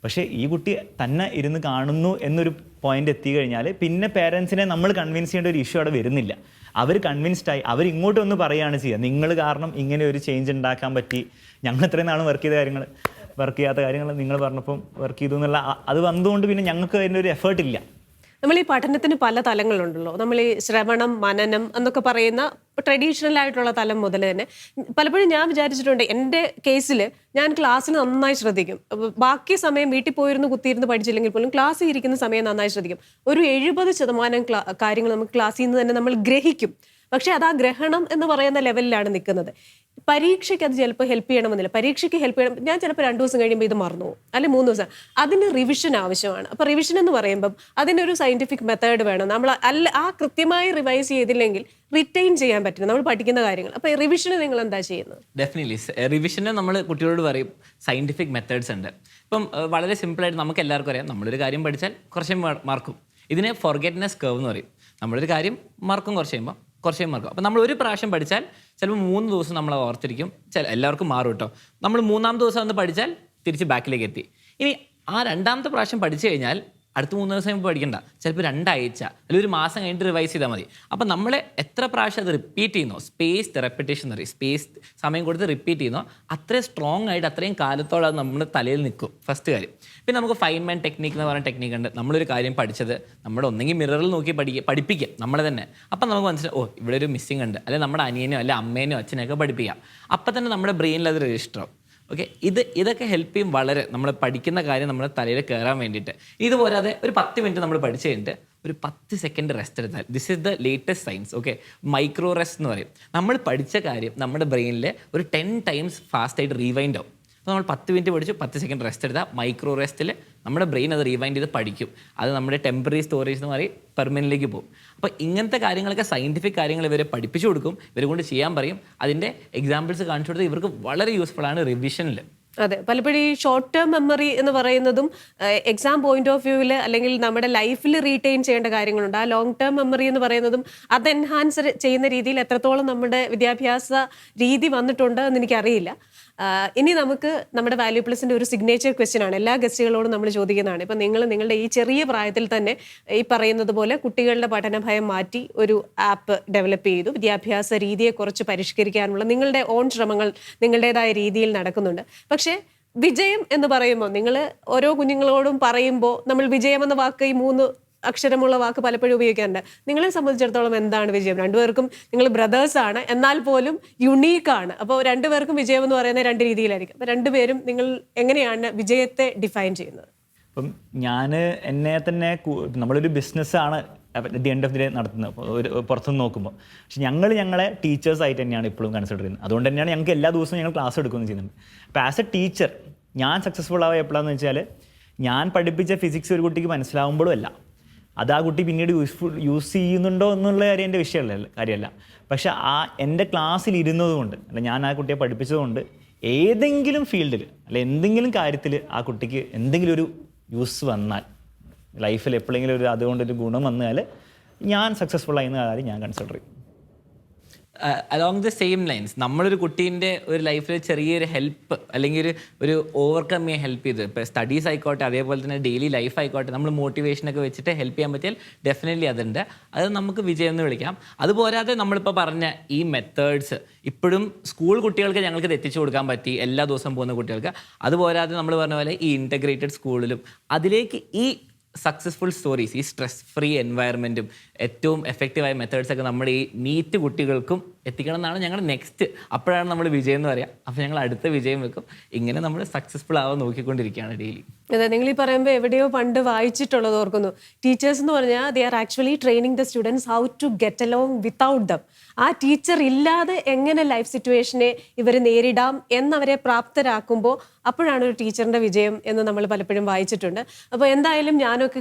പക്ഷേ ഈ കുട്ടി തന്നെ ഇരുന്ന് കാണുന്നു എന്നൊരു പോയിന്റ് എത്തിക്കഴിഞ്ഞാൽ പിന്നെ പേരൻസിനെ നമ്മൾ കൺവിൻസ് ചെയ്യേണ്ട ഒരു ഇഷ്യൂ അവിടെ വരുന്നില്ല. അവർ കൺവിൻസ്ഡായി, അവർ ഇങ്ങോട്ട് വന്ന് പറയുകയാണ് ചെയ്യുക, നിങ്ങൾ കാരണം ഇങ്ങനെ ഒരു ചേഞ്ച് ഉണ്ടാക്കാൻ പറ്റി, ഞങ്ങൾ ഇത്രയും നാളും വർക്ക് ചെയ്യാത്ത കാര്യങ്ങൾ നിങ്ങൾ പറഞ്ഞപ്പം വർക്ക് ചെയ്തു എന്നുള്ള അത് വന്നതുകൊണ്ട് പിന്നെ ഞങ്ങൾക്ക് അതിൻ്റെ ഒരു എഫേർട്ടില്ല. നമ്മൾ ഈ പഠനത്തിന് പല തലങ്ങളുണ്ടല്ലോ. നമ്മൾ ഈ ശ്രവണം, മനനം എന്നൊക്കെ പറയുന്ന ട്രഡീഷണൽ ആയിട്ടുള്ള തലം മുതൽ തന്നെ പലപ്പോഴും ഞാൻ വിചാരിച്ചിട്ടുണ്ട്, എൻ്റെ കേസിൽ ഞാൻ ക്ലാസ്സിൽ നന്നായി ശ്രദ്ധിക്കും. ബാക്കി സമയം വീട്ടിൽ പോയിരുന്ന് കുത്തിയിരുന്ന് പഠിച്ചില്ലെങ്കിൽ പോലും ക്ലാസ്സിൽ ഇരിക്കുന്ന സമയം നന്നായി ശ്രദ്ധിക്കും. ഒരു 70% കാര്യങ്ങൾ നമുക്ക് ക്ലാസ്സിൽ നിന്ന് തന്നെ നമ്മൾ ഗ്രഹിക്കും. പക്ഷെ അത് ആ ഗ്രഹണം എന്ന് പറയുന്ന ലെവലിലാണ് നിൽക്കുന്നത്. പരീക്ഷയ്ക്ക് അത് ചിലപ്പോൾ ഹെൽപ്പ് ചെയ്യണമെന്നില്ല. പരീക്ഷയ്ക്ക് ഹെൽപ്പ് ചെയ്യണം, ഞാൻ ചിലപ്പോൾ 2 ദിവസം കഴിയുമ്പോൾ ഇത് മറന്നു പോകും, അല്ലെങ്കിൽ 3 ദിവസം. അതിന് റിവിഷൻ ആവശ്യമാണ്. അപ്പോൾ റിവിഷൻ എന്ന് പറയുമ്പം അതിനൊരു സയന്റിഫിക് മെത്തേഡ് വേണം. നമ്മൾ ആ കൃത്യമായി റിവൈസ് ചെയ്തില്ലെങ്കിൽ റിറ്റെയിൻ ചെയ്യാൻ പറ്റില്ല നമ്മൾ പഠിക്കുന്ന കാര്യങ്ങൾ. അപ്പോൾ റിവിഷന് നിങ്ങൾ എന്താ ചെയ്യുന്നത്? ഡെഫിനറ്റ്ലി റിവിഷന് നമ്മൾ കുട്ടികളോട് പറയും സയന്റിഫിക് മെത്തേഡ്സ് ഉണ്ട്. ഇപ്പം വളരെ സിമ്പിളായിട്ട് നമുക്ക് എല്ലാവർക്കും അറിയാം, നമ്മളൊരു കാര്യം പഠിച്ചാൽ കുറച്ചേ മാർക്കും. ഇതിനെ ഫോർഗെറ്റ്നെസ് കർവ് എന്ന് പറയും. നമ്മളൊരു കാര്യം മാർക്കും കുറച്ച് മാർക്കും. അപ്പോൾ നമ്മൾ ഒരു പ്രാവശ്യം പഠിച്ചാൽ ചിലപ്പോൾ 3 ദിവസം നമ്മൾ ഓർത്തിരിക്കും, എല്ലാവർക്കും മാറും കേട്ടോ. നമ്മൾ 3ാമത്തെ ദിവസം ഒന്ന് പഠിച്ചാൽ തിരിച്ച് ബാക്കിലേക്ക് എത്തി. ഇനി ആ 2ാമത്തെ പ്രാവശ്യം പഠിച്ചു കഴിഞ്ഞാൽ അടുത്ത 3 ദിവസം ഇപ്പോൾ പഠിക്കണ്ട, ചിലപ്പോൾ 2 ആഴ്ച അല്ലെങ്കിൽ 1 മാസം കഴിഞ്ഞിട്ട് റിവൈസ് ചെയ്താൽ മതി. അപ്പോൾ നമ്മൾ എത്ര പ്രാവശ്യം അത് റിപ്പീറ്റ് ചെയ്യുന്നോ, സ്പേസ്ഡ് റെപ്പിറ്റേഷൻ എന്ന് പറയും, സ്പേസ് സമയം കൊടുത്ത് റിപ്പീറ്റ് ചെയ്യുന്നോ അത്രയും സ്ട്രോങ് ആയിട്ട് അത്രയും കാലത്തോളം അത് നമ്മുടെ തലയിൽ നിൽക്കും. ഫസ്റ്റ് കാര്യം. പിന്നെ നമുക്ക് ഫൈൻമാൻ ടെക്നിക്ക് എന്ന് പറയുന്ന ടെക്നിക്ക് ഉണ്ട്. നമ്മളൊരു കാര്യം പഠിച്ചത് നമ്മുടെ ഒന്നെങ്കിൽ മിററിൽ നോക്കി പഠിപ്പിക്കുക നമ്മൾ തന്നെ. അപ്പം നമുക്ക് മനസ്സിലാവും, ഓ ഇവിടെ ഒരു മിസ്സിംഗ് ഉണ്ട്, അല്ലെങ്കിൽ നമ്മുടെ അനിയനോ അല്ലെങ്കിൽ അമ്മേനോ അച്ഛനെയൊക്കെ പഠിപ്പിക്കുക. അപ്പം തന്നെ നമ്മുടെ ബ്രെയിനിൽ അത് രജിസ്റ്റർ ആവും. ഓക്കെ, ഇതൊക്കെ ഹെൽപ്പ് ചെയ്യും വളരെ നമ്മൾ പഠിക്കുന്ന കാര്യം നമ്മുടെ തലയിൽ കയറാൻ വേണ്ടിയിട്ട്. ഇതുപോരാതെ ഒരു 10 മിനിറ്റ് നമ്മൾ പഠിച്ചു കഴിഞ്ഞിട്ട് ഒരു 10 സെക്കൻഡ് റെസ്റ്റ് എടുത്താൽ, this is the latest science, okay, micro rest എന്ന് പറയും. നമ്മൾ പഠിച്ച കാര്യം നമ്മുടെ ബ്രെയിനിൽ ഒരു 10 ടൈംസ് ഫാസ്റ്റായിട്ട് റീവൈൻഡ് ആവും. അപ്പോൾ നമ്മൾ 10 മിനിറ്റ് പഠിച്ചു, 10 സെക്കൻഡ് റെസ്റ്റ് എടുത്താൽ മൈക്രോ റെസ്റ്റിൽ നമ്മുടെ ബ്രെയിൻ അത് റീവൈൻഡ് ചെയ്ത് പഠിക്കും. അത് നമ്മുടെ ടെമ്പററി സ്റ്റോറേജ് എന്ന് പറയും, പെർമനൻറ്റിലേക്ക് പോകും. അപ്പോൾ ഇങ്ങനത്തെ കാര്യങ്ങളൊക്കെ സയൻറ്റിഫിക് കാര്യങ്ങൾ ഇവരെ പഠിപ്പിച്ചു കൊടുക്കും, ഇവരെ കൊണ്ട് ചെയ്യാൻ പറയും. അതിൻ്റെ എക്സാമ്പിൾസ് കാണിച്ചു കൊടുത്താൽ ഇവർക്ക് വളരെ യൂസ്ഫുൾ ആണ് റിവിഷനിൽ. അതെ, പലപ്പോഴും ഈ ഷോർട്ട് ടേം മെമ്മറി എന്ന് പറയുന്നതും എക്സാം പോയിന്റ് ഓഫ് വ്യൂവിൽ അല്ലെങ്കിൽ നമ്മുടെ ലൈഫിൽ റീറ്റെയിൻ ചെയ്യേണ്ട കാര്യങ്ങളുണ്ട്. ആ ലോങ് ടേം മെമ്മറി എന്ന് പറയുന്നതും അത് എൻഹാൻസ് ചെയ്യുന്ന രീതിയിൽ എത്രത്തോളം നമ്മുടെ വിദ്യാഭ്യാസ രീതി വന്നിട്ടുണ്ട് എന്ന് എനിക്കറിയില്ല. ഇനി നമുക്ക് നമ്മുടെ വാല്യൂ പ്ലസിന്റെ ഒരു സിഗ്നേച്ചർ ക്വസ്റ്റ്യൻ ആണ്, എല്ലാ ഗസ്റ്റുകളോടും നമ്മൾ ചോദിക്കുന്നതാണ്. ഇപ്പം നിങ്ങളുടെ ഈ ചെറിയ പ്രായത്തിൽ തന്നെ ഈ പറയുന്നത് പോലെ കുട്ടികളുടെ പഠനഭയം മാറ്റി ഒരു ആപ്പ് ഡെവലപ്പ് ചെയ്തു, വിദ്യാഭ്യാസ രീതിയെ കുറച്ച് പരിഷ്കരിക്കാനുള്ള നിങ്ങളുടെ ഓൺ ശ്രമങ്ങൾ നിങ്ങളുടേതായ രീതിയിൽ നടക്കുന്നുണ്ട്. പക്ഷേ വിജയം എന്ന് പറയുമ്പോൾ നിങ്ങൾ ഓരോ കുഞ്ഞുങ്ങളോടും പറയുമ്പോൾ നമ്മൾ വിജയം എന്ന വാക്ക്, ഈ 3 അക്ഷരമുള്ള വാക്ക് പലപ്പോഴും ഉപയോഗിക്കാറുണ്ട്. നിങ്ങളെ സംബന്ധിച്ചിടത്തോളം എന്താണ് വിജയം? രണ്ടുപേർക്കും നിങ്ങൾ ബ്രദേഴ്സാണ്, എന്നാൽ പോലും യുണീക്കാണ്. അപ്പോൾ രണ്ടുപേർക്കും വിജയം എന്ന് പറയുന്നത് 2 രീതിയിലായിരിക്കും. അപ്പോൾ രണ്ടുപേരും നിങ്ങൾ എങ്ങനെയാണ് വിജയത്തെ ഡിഫൈൻ ചെയ്യുന്നത്? അപ്പം ഞാൻ എന്നെ തന്നെ നമ്മളൊരു ബിസിനസ്സാണ് the end of the day നടത്തുന്നത് ഒരു പുറത്തുനിന്ന് നോക്കുമ്പോൾ. പക്ഷെ ഞങ്ങളെ ടീച്ചേഴ്സായിട്ട് തന്നെയാണ് ഇപ്പോഴും കൺസിഡർ ചെയ്യുന്നത്. അതുകൊണ്ട് തന്നെയാണ് ഞങ്ങൾക്ക് എല്ലാ ദിവസവും ഞങ്ങൾ ക്ലാസ് എടുക്കുകയും ചെയ്യുന്നുണ്ട്. അപ്പോൾ ആസ് എ ടീച്ചർ ഞാൻ സക്സസ്ഫുൾ ആവുക എപ്പോഴാണെന്ന് വെച്ചാൽ, ഞാൻ പഠിപ്പിച്ച ഫിസിക്സ് ഒരു കുട്ടിക്ക് മനസ്സിലാവുമ്പോഴും അല്ല, അത് ആ കുട്ടി പിന്നീട് യൂസ് ചെയ്യുന്നുണ്ടോ എന്നുള്ള കാര്യം എൻ്റെ കാര്യമല്ല. പക്ഷെ എൻ്റെ ക്ലാസ്സിൽ ഇരുന്നത് കൊണ്ട്, അല്ല ഞാൻ ആ കുട്ടിയെ പഠിപ്പിച്ചതുകൊണ്ട് ഏതെങ്കിലും ഫീൽഡിൽ അല്ല എന്തെങ്കിലും കാര്യത്തിൽ ആ കുട്ടിക്ക് എന്തെങ്കിലും ഒരു യൂസ് വന്നാൽ, ലൈഫിൽ എപ്പോഴെങ്കിലും അതുകൊണ്ടൊരു ഗുണം വന്നാൽ ഞാൻ സക്സസ്ഫുൾ ആയിരുന്ന കാര്യം ഞാൻ കൺസിഡർ ചെയ്യും. അലോങ് ദ സെയിം ലൈൻസ്, നമ്മളൊരു കുട്ടീൻ്റെ ഒരു ലൈഫിൽ ചെറിയൊരു ഹെൽപ്പ് അല്ലെങ്കിൽ ഒരു ഓവർകം ചെയ്യാൻ ഹെൽപ്പ് ചെയ്ത്, ഇപ്പോൾ സ്റ്റഡീസ് ആയിക്കോട്ടെ, അതേപോലെ തന്നെ ഡെയിലി ലൈഫ് ആയിക്കോട്ടെ, നമ്മൾ മോട്ടിവേഷനൊക്കെ വെച്ചിട്ട് ഹെൽപ്പ് ചെയ്യാൻ പറ്റിയാൽ ഡെഫിനറ്റ്ലി അതുണ്ട്, അത് നമുക്ക് വിജയം എന്ന് വിളിക്കാം. അതുപോരാതെ നമ്മളിപ്പോൾ പറഞ്ഞ ഈ മെത്തേഡ്സ് ഇപ്പോഴും സ്കൂൾ കുട്ടികൾക്ക് ഞങ്ങൾക്ക് എത്തിച്ചു കൊടുക്കാൻ പറ്റി, എല്ലാ ദിവസവും പോകുന്ന കുട്ടികൾക്ക്. അതുപോരാതെ നമ്മൾ പറഞ്ഞ പോലെ ഈ ഇൻറ്റഗ്രേറ്റഡ് സ്കൂളിലും അതിലേക്ക് ഈ സക്സസ്ഫുൾ സ്റ്റോറീസ്, ഈ സ്ട്രെസ് ഫ്രീ എൻവയറമെൻറ്റും ഏറ്റവും എഫക്റ്റീവായ മെത്തേഡ്സൊക്കെ നമ്മുടെ ഈ നീറ്റ് കുട്ടികൾക്കും എത്തിക്കണം എന്നാണ് ഞങ്ങളുടെ നെക്സ്റ്റ്. അപ്പോഴാണ് നമ്മൾ വിജയം എന്ന് പറയാം. അപ്പോൾ ഞങ്ങൾ അടുത്ത വിജയം വെക്കും. ഇങ്ങനെ നമ്മൾ സക്സസ്ഫുൾ ആവാൻ നോക്കിക്കൊണ്ടിരിക്കുകയാണ് ഡെയിലി. അതെ, നിങ്ങൾ ഈ പറയുമ്പോൾ എവിടെയോ പണ്ട് വായിച്ചിട്ടുള്ളത് ഓർക്കുന്നു. ടീച്ചേഴ്സ് എന്ന് പറഞ്ഞാൽ they are actually training the students how to get along without them. ആ ടീച്ചർ ഇല്ലാതെ എങ്ങനെ ലൈഫ് സിറ്റുവേഷനെ ഇവർ നേരിടാം എന്നവരെ പ്രാപ്തരാക്കുമ്പോൾ അപ്പോഴാണ് ഒരു ടീച്ചറിൻ്റെ വിജയം എന്ന് നമ്മൾ പലപ്പോഴും വായിച്ചിട്ടുണ്ട്. അപ്പോൾ എന്തായാലും ഞാനൊക്കെ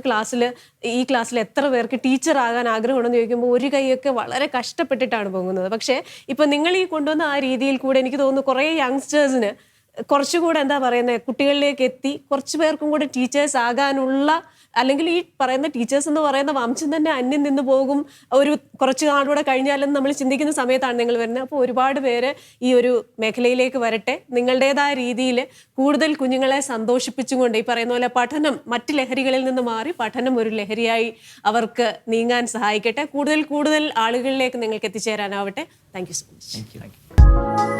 ഈ ക്ലാസ്സിൽ എത്ര പേർക്ക് ടീച്ചർ ആകാൻ ആഗ്രഹമുണ്ടെന്ന് ചോദിക്കുമ്പോൾ ഒരു കൈയൊക്കെ വളരെ കഷ്ടപ്പെട്ടിട്ടാണ് പോകുന്നത്. പക്ഷേ ഇപ്പം നിങ്ങൾ ഈ കൊണ്ടുവന്ന ആ രീതിയിൽ കൂടെ എനിക്ക് തോന്നുന്നു കുറേ യങ്സ്റ്റേഴ്സിന് കുറച്ചുകൂടെ എന്താ പറയുന്നത്, കുട്ടികളിലേക്ക് എത്തി കുറച്ച് പേർക്കും കൂടെ ടീച്ചേഴ്സ് ആകാനുള്ള, അല്ലെങ്കിൽ ഈ പറയുന്ന ടീച്ചേഴ്സ് എന്ന് പറയുന്ന വംശം തന്നെ അന്യം നിന്ന് പോകും ഒരു കുറച്ച് നാളൂടെ കഴിഞ്ഞാലെന്ന് നമ്മൾ ചിന്തിക്കുന്ന സമയത്താണ് നിങ്ങൾ വരുന്നത്. അപ്പോൾ ഒരുപാട് പേര് ഈ ഒരു മേഖലയിലേക്ക് വരട്ടെ. നിങ്ങളുടേതായ രീതിയിൽ കൂടുതൽ കുഞ്ഞുങ്ങളെ സന്തോഷിപ്പിച്ചുകൊണ്ട് ഈ പറയുന്ന പോലെ പഠനം മറ്റ് ലഹരികളിൽ നിന്ന് മാറി പഠനം ഒരു ലഹരിയായി അവർക്ക് നീങ്ങാൻ സഹായിക്കട്ടെ. കൂടുതൽ ആളുകളിലേക്ക് നിങ്ങൾക്ക് എത്തിച്ചേരാനാവട്ടെ. Thank you so much. Thank U.